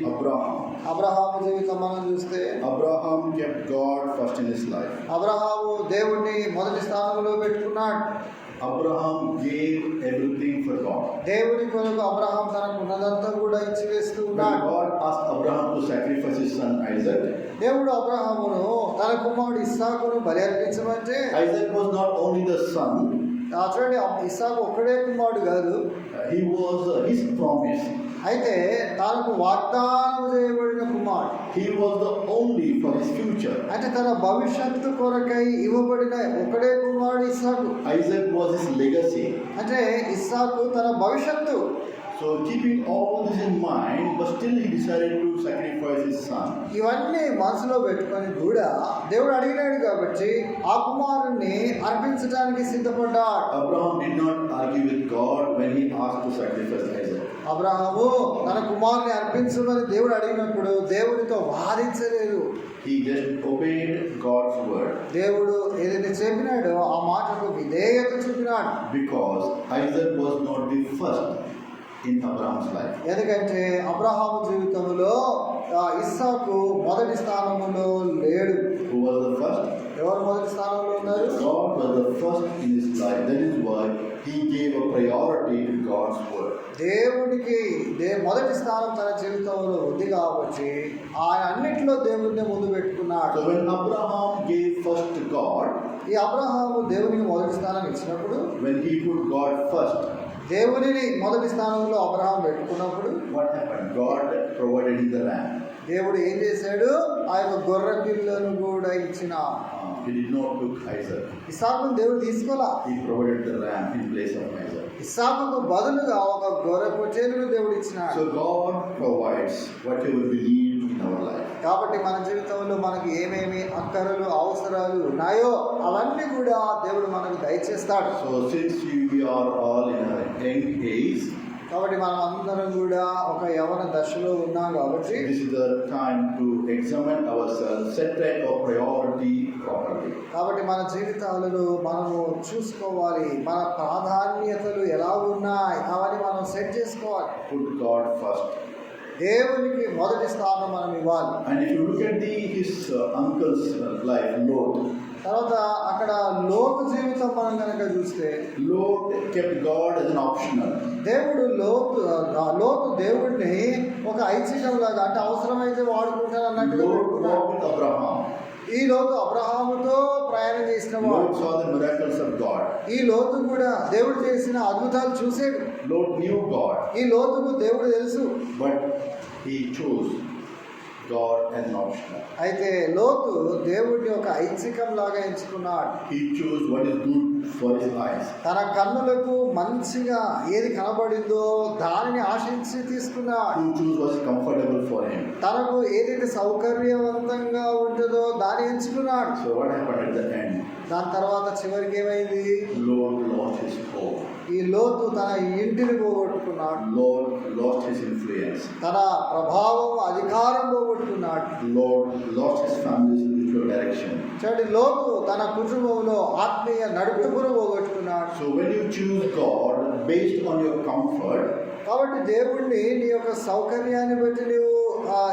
Speaker 1: Abraham జీవితం మనం చూస్తే,
Speaker 3: Abraham kept God first in his life.
Speaker 1: Abraham దేవుణ్ణి మొదటి స్థానంలో పెట్టుకున్నాడు.
Speaker 3: Abraham gave everything for God.
Speaker 1: దేవుని కొరకు అబ్రహాం తనకు ఉన్నదంతా కూడా ఇచ్చి వేస్తూ
Speaker 3: When
Speaker 1: ఉన్నాడు.
Speaker 3: God asked Abraham to sacrifice his son Isaac,
Speaker 1: దేవుడు అబ్రహామును తన కుమారుడు ఇస్సాకును బలి అర్పించమంటే,
Speaker 3: Isaac was not only the son,
Speaker 1: చూడండి, ఇస్సాకు ఒక్కడే కుమారుడు కాదు,
Speaker 3: he was his promise.
Speaker 1: అయితే తనకు వాగ్దానం చేయబడిన కుమారుడు.
Speaker 3: He was the only for his future.
Speaker 1: అంటే తన భవిష్యత్తు కొరకై ఇవ్వబడిన ఒకడే కుమారుడు ఇస్సాకు.
Speaker 3: Isaac was his legacy.
Speaker 1: అంటే ఇస్సాకు తన భవిష్యత్తు.
Speaker 3: So keeping all this in mind, but still he decided to sacrifice his son.
Speaker 1: ఇవన్నీ మనసులో పెట్టుకొని కూడా దేవుడు అడిగినాడు కాబట్టి ఆ కుమారుణ్ణి అర్పించడానికి సిద్ధపడ్డాడు.
Speaker 3: Abraham did not argue with God when he asked to sacrifice Isaac.
Speaker 1: Abraham తన కుమారుని అర్పించమని దేవుడు అడిగినప్పుడు దేవుడితో వాదించలేదు.
Speaker 3: He just obeyed God's word.
Speaker 1: దేవుడు ఏదైతే చెప్పినాడో ఆ మాటకు విధేయత చూపినాడు.
Speaker 3: Because Isaac was not the first in Abraham's life.
Speaker 1: ఎందుకంటే అబ్రహాము జీవితంలో ఇస్సాకు మొదటి స్థానంలో లేడు.
Speaker 3: Who was the first?
Speaker 1: ఎవరు మొదటి స్థానంలో ఉన్నారు?
Speaker 3: God was the first in his life. That is why he gave a priority to God's word.
Speaker 1: దేవుడికి మొదటి స్థానం తన జీవితంలో ఉంది కాబట్టి ఆయన అన్నింటిలో దేవుడిని ముందు పెట్టుకున్నాడు.
Speaker 3: So when Abraham gave first to God,
Speaker 1: ఈ అబ్రహాము దేవునికి మొదటి స్థానం ఇచ్చినప్పుడు,
Speaker 3: when he put God first,
Speaker 1: దేవునిని మొదటి స్థానంలో అబ్రహాం పెట్టుకున్నప్పుడు
Speaker 3: what happened? God provided him the lamb.
Speaker 1: దేవుడు ఏం చేశాడు? ఆ యొక్క గొర్రె పిల్లను కూడా ఇచ్చిన.
Speaker 3: He did not took Isaac.
Speaker 1: ఇస్సాకును దేవుడు తీసుకోలా.
Speaker 3: He provided the lamb in place of Isaac.
Speaker 1: ఇస్సాకుకు బదులుగా ఒక గొర్రె పొట్టేలును దేవుడు ఇచ్చినాడు.
Speaker 3: So God provides whatever we need in our life.
Speaker 1: కాబట్టి మన జీవితంలో మనకి ఏమేమి అక్కరలు అవసరాలు ఉన్నాయో అవన్నీ కూడా దేవుడు మనకు దయచేస్తాడు.
Speaker 3: So since we are all in a young age,
Speaker 1: కాబట్టి మనం అందరం కూడా ఒక యవన దశలో ఉన్నాం కాబట్టి
Speaker 3: this is the time to examine ourselves, set our priority properly.
Speaker 1: కాబట్టి మన జీవితాలలో మనము చూసుకోవాలి, మన ప్రాధాన్యతలు ఎలా ఉన్నాయి అవన్నీ మనం సెట్ చేసుకోవాలి.
Speaker 3: Put God first.
Speaker 1: దేవునికి మొదటి స్థానం మనం ఇవ్వాలి.
Speaker 3: And if you look at his uncle's life, Lot.
Speaker 1: తర్వాత అక్కడ లోతు జీవితం మనం కనుక చూస్తే,
Speaker 3: Lot kept God as an optional.
Speaker 1: దేవుడు లోతు దేవుడిని ఒక ఐచ్ఛికం లాగా, అంటే అవసరమైతే వాడుకుంటాను అన్నట్టుగా
Speaker 3: Lot
Speaker 1: పెట్టుకున్నాడు.
Speaker 3: walked with Abraham.
Speaker 1: ఈ లోతు అబ్రహాముతో ప్రయాణం చేసిన వాడు.
Speaker 3: Lot saw the miracles of God.
Speaker 1: ఈ లోతు కూడా దేవుడు చేసిన అద్భుతాలు చూసాడు.
Speaker 3: Lot knew God,
Speaker 1: ఈ లోతుకు దేవుడు తెలుసు.
Speaker 3: but he chose God as an optional.
Speaker 1: అయితే లోతు దేవుడిని ఒక ఐచ్ఛికం లాగా ఎంచుకున్నాడు.
Speaker 3: He chose what is good for his eyes.
Speaker 1: తన కన్నులకు మంచిగా ఏది కనబడిందో దానిని ఆశించి తీసుకున్నాడు.
Speaker 3: To choose what's comfortable for him.
Speaker 1: తనకు ఏదైతే సౌకర్యవంతంగా ఉంటుందో దాన్ని ఎంచుకున్నాడు.
Speaker 3: So what happened at the end?
Speaker 1: దాని తర్వాత చివరికి ఏమైంది?
Speaker 3: Lot lost his home.
Speaker 1: ఈ లోతు తన ఇంటిని పోగొట్టుకున్నాడు.
Speaker 3: Lot lost his influence.
Speaker 1: తన ప్రభావం అధికారం పోగొట్టుకున్నాడు.
Speaker 3: Lot lost his family's spiritual direction.
Speaker 1: చూడండి, లోతు తన కుటుంబంలో ఆత్మీయ నడుపును పోగొట్టుకున్నాడు.
Speaker 3: So when you choose God based on your comfort,
Speaker 1: కాబట్టి దేవుణ్ణి నీ యొక్క సౌకర్యాన్ని బట్టి నీవు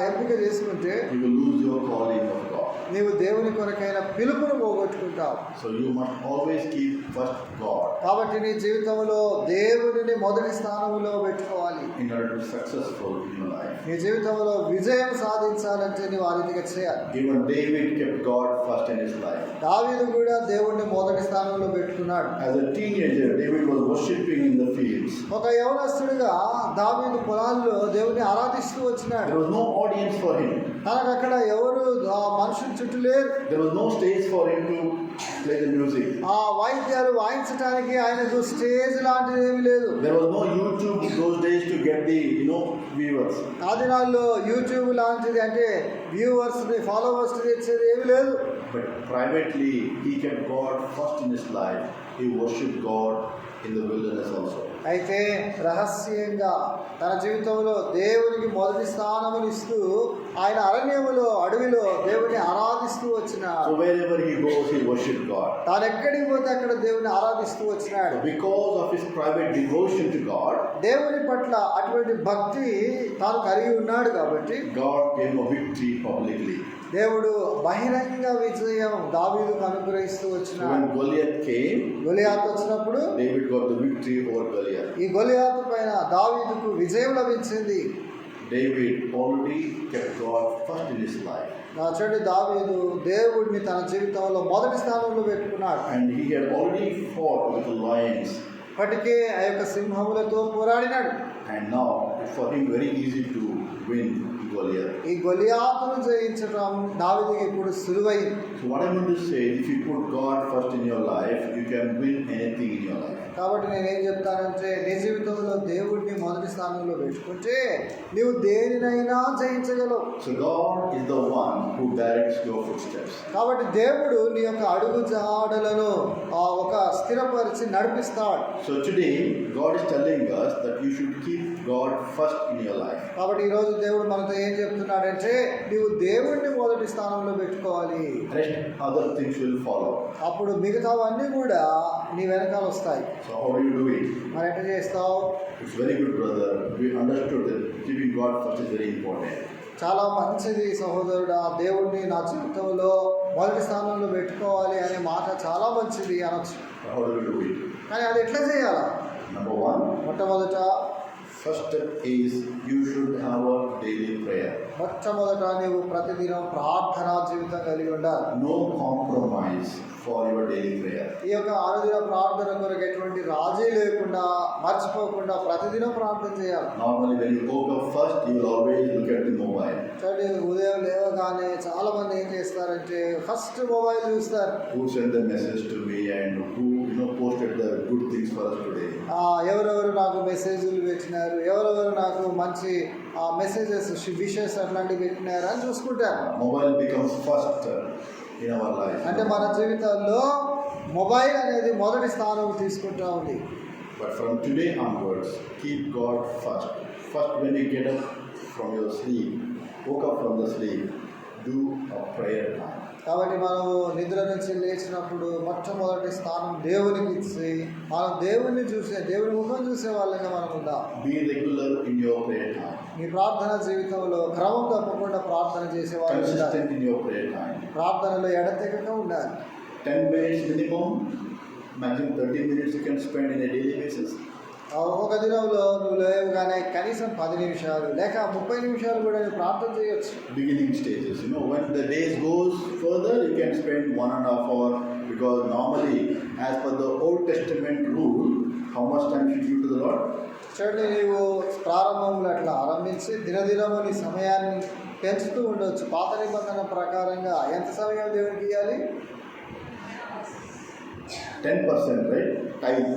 Speaker 1: ఎంపిక చేసుకుంటే
Speaker 3: you will lose your calling of God.
Speaker 1: నీవు దేవుని కొరకైన పిలుపును పోగొట్టుకుంటావు.
Speaker 3: So you must always keep first God
Speaker 1: కాబట్టి నీ జీవితంలో దేవుడిని మొదటి స్థానంలో పెట్టుకోవాలి.
Speaker 3: in order to be successful in your life.
Speaker 1: నీ జీవితంలో విజయం సాధించాలంటే నీవు ఆ రీతిగా చేయాలి.
Speaker 3: Even David kept God first in his life.
Speaker 1: దావీదు కూడా దేవుణ్ణి మొదటి స్థానంలో పెట్టుకున్నాడు.
Speaker 3: As a teenager, David was worshipping in the fields.
Speaker 1: ఒక యవనస్తుడిగా దావీదు పొలాల్లో దేవుని ఆరాధిస్తూ వచ్చినాడు.
Speaker 3: There was no audience for him.
Speaker 1: తనకు అక్కడ ఎవరు మనుషులు చుట్టూ లేరు.
Speaker 3: There was no stage for him to play the music.
Speaker 1: ఆ వాయిద్యాలు వాయించడానికి ఆయనకు స్టేజ్ లాంటిది ఏమీ లేదు.
Speaker 3: There was no YouTube in those days to get the viewers.
Speaker 1: ఆ దినాల్లో యూట్యూబ్ లాంటిది అంటే వ్యూవర్స్ ని ఫాలోవర్స్ తెచ్చేది ఏమీ లేదు.
Speaker 3: But privately, he kept God first in his life. He worshipped God in the wilderness also.
Speaker 1: అయితే రహస్యంగా తన జీవితంలో దేవునికి మొదటి స్థానమును ఇస్తూ ఆయన అరణ్యములో అడవిలో దేవుని ఆరాధిస్తూ వచ్చినాడు.
Speaker 3: So wherever he goes, he worshipped God.
Speaker 1: తాను ఎక్కడికి పోతే అక్కడ దేవుని ఆరాధిస్తూ వచ్చినాడు.
Speaker 3: Because of his private devotion to God,
Speaker 1: దేవుని పట్ల అటువంటి భక్తి తాను కలిగి ఉన్నాడు కాబట్టి
Speaker 3: God gave him a victory publicly.
Speaker 1: దేవుడు బహిరంగ విజయం దావీదుకు అనుగ్రహిస్తూ
Speaker 3: So
Speaker 1: వచ్చినాడు.
Speaker 3: when Goliath came,
Speaker 1: గొలియాతు వచ్చినప్పుడు
Speaker 3: David got the victory over Goliath.
Speaker 1: ఈ గొలియాతు పైన దావీదుకు విజయం లభించింది.
Speaker 3: David already kept God first in his life.
Speaker 1: నా చెడు దావీదు దేవుడిని తన జీవితంలో మొదటి స్థానంలో పెట్టుకున్నాడు.
Speaker 3: And he had already fought with the lions.
Speaker 1: ఇప్పటికే ఆ యొక్క సింహములతో పోరాడినాడు.
Speaker 3: And now it's for him very easy to win Goliath.
Speaker 1: ఈ గొలియాతును జయించడం దావీదుకి ఇప్పుడు సులువైంది.
Speaker 3: So what I'm going to say, if you put God first in your life, you can win anything in your life.
Speaker 1: కాబట్టి నేనేం చెప్తానంటే నీ జీవితంలో దేవుడిని మొదటి స్థానంలో పెట్టుకుంటే నీవు దేనినైనా జయించగలవు.
Speaker 3: So God is the one who directs your footsteps.
Speaker 1: కాబట్టి దేవుడు నీ యొక్క అడుగు జాడలను ఒక స్థిరపరిచి నడిపిస్తాడు.
Speaker 3: So today God is telling us that you should keep God first in your life.
Speaker 1: కాబట్టి ఈరోజు దేవుడు మనతో ఏం చెప్తున్నాడంటే నీవు దేవుడిని మొదటి స్థానంలో పెట్టుకోవాలి.
Speaker 3: Rest other things will follow.
Speaker 1: అప్పుడు మిగతావన్నీ కూడా నీ వెనకాల వస్తాయి.
Speaker 3: So how do you do it?
Speaker 1: మరి ఎట్లా చేస్తావు?
Speaker 3: It's very good, brother. We understood that keeping God first is very important.
Speaker 1: చాలా మంచిది సహోదరుడా, దేవుడిని నా జీవితంలో మొదటి స్థానంలో పెట్టుకోవాలి అనే మాట చాలా మంచిది అనొచ్చు.
Speaker 3: But how do we do it?
Speaker 1: కానీ అది ఎట్లా చేయాలా?
Speaker 3: Number one,
Speaker 1: మొట్టమొదట
Speaker 3: first step is you should have a daily prayer.
Speaker 1: నీవు ప్రతిదినం ప్రార్థనా జీవితం కలిగి ఉండాలి.
Speaker 3: No compromise for your daily prayer.
Speaker 1: ఈ యొక్క అనుదిన ప్రార్థన కొరకు ఎటువంటి రాజీ లేకుండా మర్చిపోకుండా ప్రతిదినం ప్రార్థన చేయాలి.
Speaker 3: Normally when you woke up first, you will always look at the mobile.
Speaker 1: చూడండి, ఉదయం లేవగానే చాలా మంది ఏం చేస్తారంటే ఫస్ట్ మొబైల్ చూస్తారు.
Speaker 3: Who sent the message to me and who posted the good things for us today.
Speaker 1: ఎవరెవరు నాకు మెసేజ్లు పెట్టినారు, ఎవరెవరు నాకు మంచి మెసేజెస్ విషెస్ అట్లాంటివి పెట్టినారు అని చూసుకుంటారు.
Speaker 3: Mobile becomes first in our life.
Speaker 1: అంటే మన జీవితాల్లో మొబైల్ అనేది మొదటి స్థానం తీసుకుంటా ఉంది.
Speaker 3: But from today onwards, keep God first. First, when you get up from your sleep, woke up from the sleep, do a prayer time.
Speaker 1: కాబట్టి మనము నిద్ర నుంచి లేచినప్పుడు మొట్టమొదటి స్థానం దేవునికి ఇచ్చి మనం దేవుని ముఖం చూసే వాళ్ళగా మనం ఉందాం.
Speaker 3: Be regular in your prayer time.
Speaker 1: మీ ప్రార్థన జీవితంలో క్రమం తప్పకుండా ప్రార్థన చేసేవాళ్ళు ఉండాలి.
Speaker 3: Consistent in your prayer time.
Speaker 1: ప్రార్థనలో ఎడతెగక ఉండాలి.
Speaker 3: 10 minutes minimum, maximum 30 minutes you can spend in a daily basis.
Speaker 1: ఒక దినంలో నువ్వు లేవగానే కనీసం 10 నిమిషాలు లేక 30 నిమిషాలు కూడా ప్రార్థన చేయొచ్చు.
Speaker 3: Beginning stages, when the days goes further, you can spend 1.5 hour, because normally as per the Old Testament rule, how much time should you give to the Lord?
Speaker 1: చూడండి, నీవు ప్రారంభంలో అట్లా ఆరంభించి దినదినము నీ సమయాన్ని పెంచుతూ ఉండవచ్చు. పాత నిబంధన ప్రకారంగా ఎంత సమయం దేవునికి ఇవ్వాలి?
Speaker 3: 10%, right? Tithe.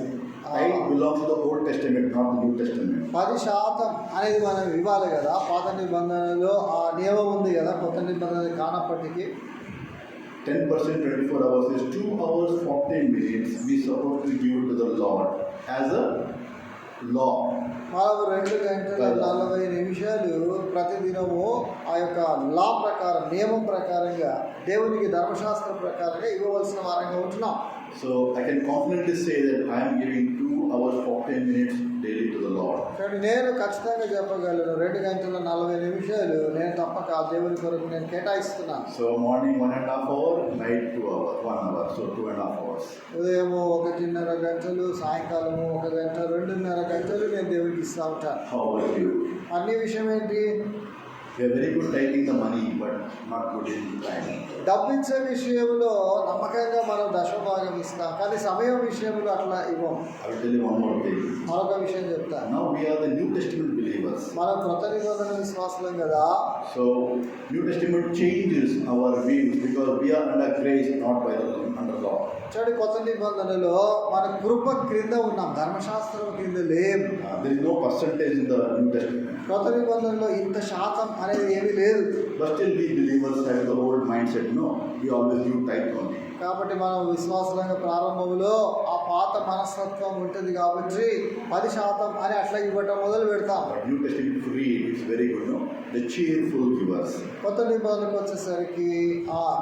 Speaker 3: Tithe belongs to the Old Testament, not the New Testament.
Speaker 1: 10% అనేది మనం ఇవ్వాలి కదా. పాత నిబంధనలో ఆ నియమం ఉంది కదా, కొత్త నిబంధన కానప్పటికీ
Speaker 3: 10% 24 hours is 2 hours 14 minutes. We supposed to give to the Lord as a law.
Speaker 1: మనం 2 గంటల 40 నిమిషాలు ప్రతిదినము ఆ యొక్క లా ప్రకారం, నియమం ప్రకారంగా, దేవునికి ధర్మశాస్త్రం ప్రకారంగా ఇవ్వవలసిన వారంగా ఉంటున్నాం.
Speaker 3: So I can confidently say that I am giving 2 hours 14 minutes daily to the Lord.
Speaker 1: కాబట్టి నేను ఖచ్చితంగా చెప్పగలను 2 గంటల 40 నిమిషాలు నేను తప్పక ఆ దేవుని కొరకు నేను కేటాయిస్తున్నాను.
Speaker 3: So morning 1.5 hour, night 2 hours, 1 hour, so 2.5 hours.
Speaker 1: ఉదయము 1.5 గంటలు, సాయంకాలము 1 గంట, 2.5 గంటలు నేను దేవునికి ఇస్తా ఉంటాను.
Speaker 3: How about you?
Speaker 1: అన్ని విషయం ఏంటి?
Speaker 3: We are very good taking the money, but not good in time.
Speaker 1: డబ్బు ఇచ్చే విషయంలో నమ్మకంగా మనం దశభాగం ఇస్తాం, కానీ సమయం విషయంలో అట్లా ఇవ్వం.
Speaker 3: I will tell you one more thing.
Speaker 1: మరొక విషయం చెప్తాను.
Speaker 3: Now we are the New Testament believers.
Speaker 1: మనం కొత్త నిబంధన విశ్వాసులం కదా.
Speaker 3: So New Testament changes our views because we are under grace, not by the under law.
Speaker 1: చూడండి, కొత్త నిబంధనలో మన కృప క్రింద ఉన్నాం, ధర్మశాస్త్రం క్రింద లేం.
Speaker 3: There is no percentage in the New Testament.
Speaker 1: కొత్త నిబంధనలో ఇంత శాతం అనేది ఏమీ లేదు.
Speaker 3: But still we believers have the old mindset. No, we always give tithe only.
Speaker 1: కాబట్టి మనం విశ్వాసంగా ప్రారంభంలో ఆ పాత మనస్తత్వం ఉంటుంది కాబట్టి 10% అని అట్లా ఇవ్వటం మొదలు పెడతాం.
Speaker 3: But New Testament if you read, it's very good. No, the cheerful givers.
Speaker 1: కొత్త నిబంధనకు వచ్చేసరికి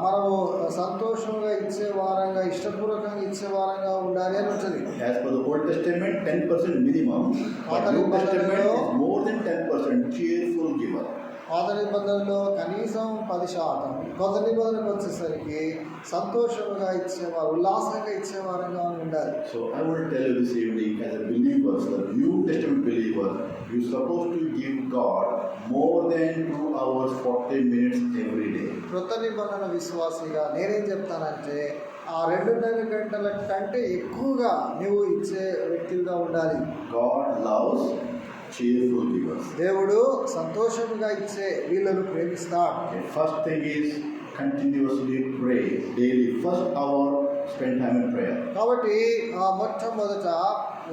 Speaker 1: మనము సంతోషంగా ఇచ్చే వారంగా, ఇష్టపూర్వకంగా ఇచ్చే వారంగా ఉండాలి అని ఉంటుంది.
Speaker 3: As per the Old Testament, 10% minimum. But New Testament is more than 10% cheerful giver.
Speaker 1: పాత నిబంధనలో కనీసం 10%, కొత్త నిబంధనకు వచ్చేసరికి సంతోషంగా ఇచ్చేవారు, ఉల్లాసంగా ఇచ్చేవారంగా ఉండాలి.
Speaker 3: So I want to tell you this evening, as a believer, the New Testament believer, you're supposed to give God more than 2 hours 40 minutes every day.
Speaker 1: కొత్త నిబంధన విశ్వాసిగా నేనేం చెప్తానంటే ఆ 2.5 గంటల కంటే ఎక్కువగా నువ్వు ఇచ్చే వ్యక్తిగా ఉండాలి.
Speaker 3: God loves cheerful givers.
Speaker 1: దేవుడు సంతోషంగా ఇచ్చే వీళ్ళను ప్రేమిస్తాడు.
Speaker 3: Okay, first thing is continuously pray daily. First hour spend time in prayer.
Speaker 1: కాబట్టి మొట్టమొదట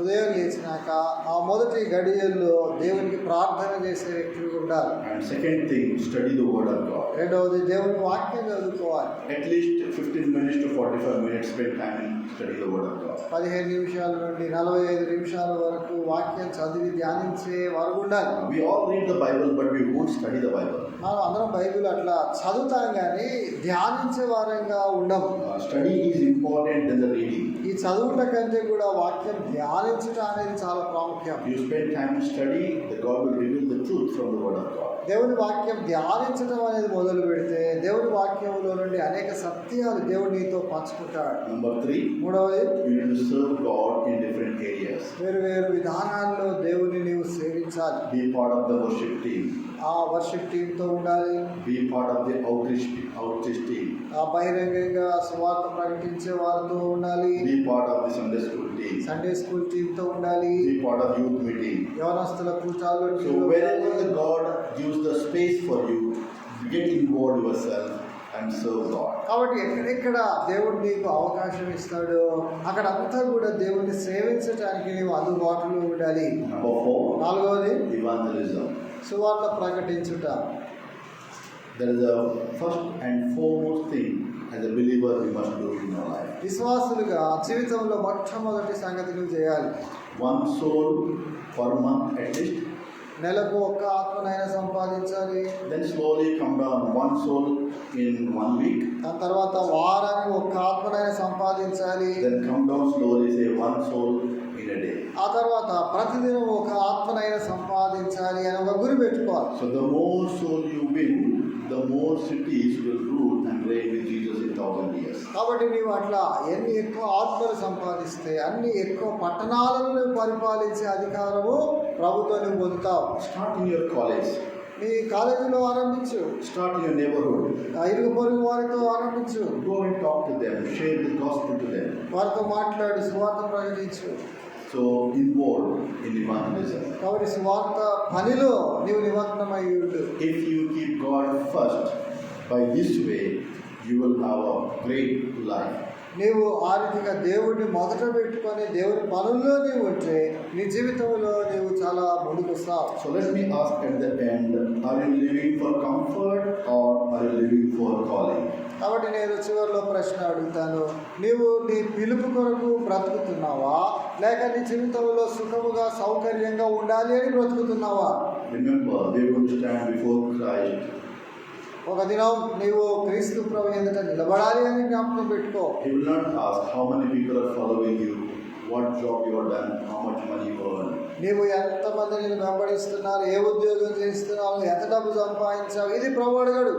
Speaker 1: ఉదయం లేచినాక ఆ మొదటి గడియల్లో దేవునికి ప్రార్థన చేసే వ్యక్తులు ఉండాలి.
Speaker 3: And second thing, study the word of God.
Speaker 1: రెండవది దేవుని వాక్యం చదువుకోవాలి.
Speaker 3: At least 15 minutes to 45 minutes spend time in study the word of God.
Speaker 1: 15 నిమిషాల నుండి 45 నిమిషాల వరకు వాక్యం చదివి ధ్యానించే వారు ఉండాలి.
Speaker 3: We all read the Bible, but we won't study the Bible.
Speaker 1: మనం అందరం బైబిల్ అట్లా చదువుతాం కానీ ధ్యానించే వారంగా ఉండము.
Speaker 3: Study is important than the reading.
Speaker 1: ఈ చదువుల కంటే కూడా వాక్యం ధ్యానించడం అనేది చాలా ప్రాముఖ్యం.
Speaker 3: You spend time to study, the God will reveal the truth from the word of God.
Speaker 1: దేవుని వాక్యం ధ్యానించడం అనేది మొదలు పెడితే దేవుని వాక్యంలో నుండి అనేక సత్యాలు దేవుడు నీతో పంచుకుంటాడు.
Speaker 3: Number 3,
Speaker 1: మూడవది,
Speaker 3: you need to serve God in different areas.
Speaker 1: వేరు వేరు విధానాల్లో దేవుని నీవు సేవించాలి.
Speaker 3: Be part of the worship team.
Speaker 1: ఆ వర్షిప్ టీంతో ఉండాలి.
Speaker 3: Be part of the outreach team.
Speaker 1: ఆ బహిరంగంగా సువార్త ప్రకటించే వారితో ఉండాలి.
Speaker 3: Be part of the Sunday school team.
Speaker 1: Sunday school టీంతో ఉండాలి.
Speaker 3: Be part of youth meeting.
Speaker 1: యవనస్తుల కూటాల్లో
Speaker 3: So wherever the God gives the space for you, get involved yourself and serve God.
Speaker 1: కాబట్టి ఎక్కడెక్కడ దేవుడు నీకు అవకాశం ఇస్తాడో అక్కడ అంతా కూడా దేవుడిని సేవించడానికి నీవు అందుబాటులో ఉండాలి.
Speaker 3: Number 4,
Speaker 1: నాలుగవది,
Speaker 3: evangelism.
Speaker 1: సువార్త ప్రకటించుట.
Speaker 3: That is the first and foremost thing as a believer we must do in our life.
Speaker 1: విశ్వాసులుగా జీవితంలో మొట్టమొదటి సంగతి నువ్వు చేయాలి.
Speaker 3: 1 soul per month at least.
Speaker 1: నెలకు ఒక్క ఆత్మనైనా సంపాదించాలి.
Speaker 3: Then slowly come down 1 soul in 1 week.
Speaker 1: దాని తర్వాత వారానికి ఒక్క ఆత్మనైనా సంపాదించాలి.
Speaker 3: Then come down slowly, say 1 soul in a day.
Speaker 1: ఆ తర్వాత ప్రతిదినం ఒక ఆత్మనైనా సంపాదించాలి అని ఒక గురి పెట్టుకోవాలి.
Speaker 3: So the more soul you win, the more cities will rule and reign with Jesus in 1,000 years.
Speaker 1: కాబట్టి నీవు అట్లా ఎన్ని ఎక్కువ ఆత్మలు సంపాదిస్తే అన్ని ఎక్కువ పట్టణాలను పరిపాలించే అధికారము ప్రభుత్వం నువ్వు పొందుతావు.
Speaker 3: Start in your college.
Speaker 1: నీ కాలేజీలో ఆరంభించు.
Speaker 3: Start in your neighborhood.
Speaker 1: ఇరుగు పొరుగు వారితో ఆరంభించు.
Speaker 3: Go and talk to them. Share the gospel to them.
Speaker 1: వారితో మాట్లాడి సువార్త ప్రకటించు.
Speaker 3: So involved in evangelism.
Speaker 1: కాబట్టి సువార్త పనిలో నీవు నిమగ్నమై ఉండు.
Speaker 3: If you keep God first, by this way, you will have a great life.
Speaker 1: నీవు ఆ రీతిగా దేవుడిని మొదట పెట్టుకొని దేవుని పనుల్లో నీవు ఉంటే నీ జీవితంలో నీవు చాలా ముందుకు వస్తావు.
Speaker 3: So let me ask at the end, are you living for comfort or are you living for calling?
Speaker 1: కాబట్టి నేను చివరిలో ప్రశ్న అడుగుతాను, నీవు నీ పిలుపు కొరకు బ్రతుకుతున్నావా లేక నీ జీవితంలో సుఖముగా సౌకర్యంగా ఉండాలి అని బ్రతుకుతున్నావా?
Speaker 3: Remember, they are going to stand before Christ.
Speaker 1: ఒక దినం నీవు క్రీస్తు ప్రభు ఎదుట నిలబడాలి అని జ్ఞాపకం పెట్టుకో.
Speaker 3: He will not ask how many people are following you, what job you have done, how much money you earn.
Speaker 1: నీవు ఎంతమంది నేను వెంబడిస్తున్నారు, ఏ ఉద్యోగం చేస్తున్నావు, ఎంత డబ్బు సంపాదించావు, ఇది ప్రభు అడగడు.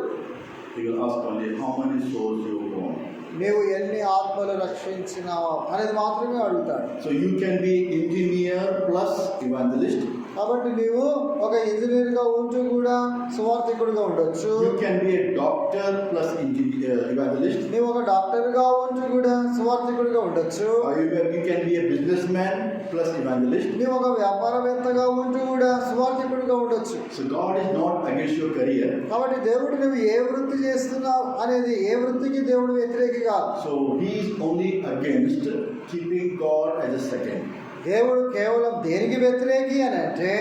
Speaker 3: He will ask only how many souls you won.
Speaker 1: నీవు ఎన్ని ఆత్మలు రక్షించినావు అనేది మాత్రమే అడుగుతాడు.
Speaker 3: So you can be engineer plus evangelist.
Speaker 1: కాబట్టి నీవు ఒక ఇంజనీర్గా ఉంటూ కూడా సువార్థికుడిగా ఉండొచ్చు.
Speaker 3: You can be a doctor plus evangelist.
Speaker 1: నీవు ఒక డాక్టర్గా ఉంటూ కూడా సువార్థికుడిగా ఉండొచ్చు.
Speaker 3: Or you can be a businessman plus evangelist.
Speaker 1: నీవు ఒక వ్యాపారవేత్తగా ఉంటూ కూడా సువార్థికుడిగా ఉండొచ్చు.
Speaker 3: So God is not against your career.
Speaker 1: కాబట్టి దేవుడు నువ్వు ఏ వృత్తి చేస్తున్నావు అనేది ఏ వృత్తికి దేవుడు వ్యతిరేకి కాదు.
Speaker 3: So He is only against keeping God as a second.
Speaker 1: దేవుడు కేవలం దేనికి వ్యతిరేకి అని అంటే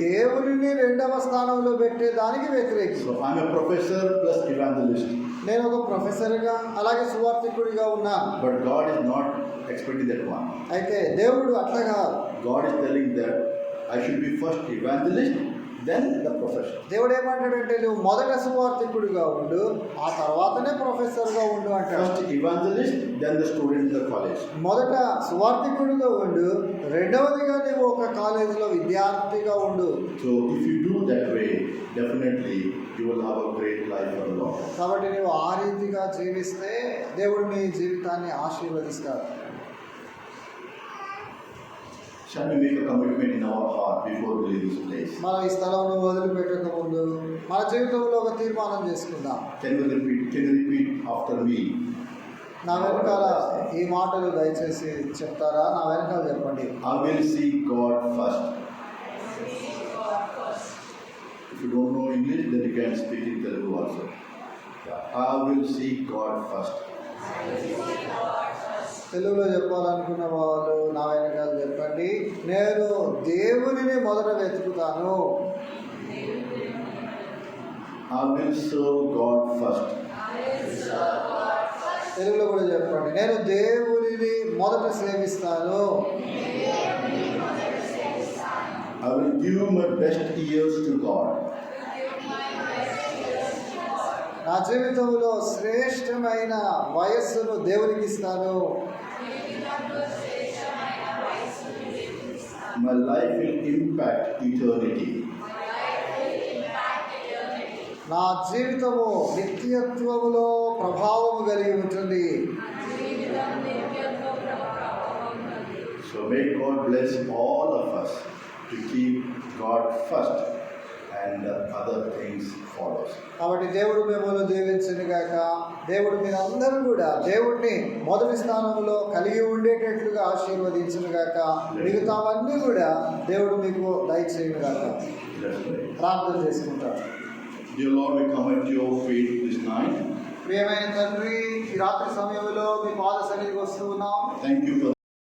Speaker 1: దేవుడిని రెండవ స్థానంలో పెట్టే దానికి వ్యతిరేకి.
Speaker 3: So I am a professor plus evangelist.
Speaker 1: నేను ఒక ప్రొఫెసర్గా అలాగే సువార్థికుడిగా ఉన్నాను.
Speaker 3: But God is not expecting that one.
Speaker 1: అయితే దేవుడు అట్లా కాదు.
Speaker 3: God is telling that I should be first evangelist, then the professor.
Speaker 1: దేవుడు ఏమంటాడంటే నువ్వు మొదట సువార్థికుడిగా ఉండు, ఆ తర్వాతనే ప్రొఫెసర్గా ఉండు అంటాడు.
Speaker 3: First evangelist, then the student in the college.
Speaker 1: మొదట సువార్థికుడిగా ఉండు, రెండవదిగా నువ్వు ఒక కాలేజీలో విద్యార్థిగా ఉండు.
Speaker 3: So if you do that way, definitely you will have a great life for the Lord.
Speaker 1: కాబట్టి నువ్వు ఆ రీతిగా జీవిస్తే దేవుడు నీ జీవితాన్ని ఆశీర్వదిస్తాడు.
Speaker 3: Shall we make a commitment in our heart before we leave this place?
Speaker 1: మనం ఈ స్థలంలో వదిలిపెట్టక ముందు మన జీవితంలో ఒక తీర్మానం చేసుకుందాం.
Speaker 3: Can you repeat after me?
Speaker 1: నా వెనకాల ఈ మాటలు దయచేసి చెప్తారా? నా వెనకాల చెప్పండి.
Speaker 3: I will seek God first. If you don't know English, then you can speak in Telugu also. I will seek God first.
Speaker 1: తెలుగులో చెప్పాలనుకున్న వాళ్ళు నా వెనకాల చెప్పండి. నేను దేవునిని మొదట వెతుకుతాను.
Speaker 3: I will serve God first.
Speaker 1: తెలుగులో కూడా చెప్పండి, నేను దేవునిని మొదట సేవిస్తాను.
Speaker 3: I will give my best years to God.
Speaker 1: నా జీవితంలో శ్రేష్టమైన వయస్సును దేవునికి ఇస్తాను.
Speaker 3: My life will impact eternity.
Speaker 1: నా జీవితము నిత్యత్వములో ప్రభావము కలిగి ఉంటుంది.
Speaker 3: So may God bless all of us to keep God first and other things follows.
Speaker 1: కాబట్టి దేవుడు మిమ్మల్ని దీవించును గాక. దేవుడు మీరందరూ కూడా దేవుడిని మొదటి స్థానంలో కలిగి ఉండేటట్లుగా ఆశీర్వదించును గాక. మిగతావన్నీ కూడా దేవుడు మీకు దయచేయును గాక. ప్రార్థన చేసుకుంటారు.
Speaker 3: Dear Lord, we come at your feet this night.
Speaker 1: ప్రియమైన తండ్రి, ఈ రాత్రి సమయంలో మీ పాద సన్నిధికి వస్తూ ఉన్నాం.
Speaker 3: Thank you for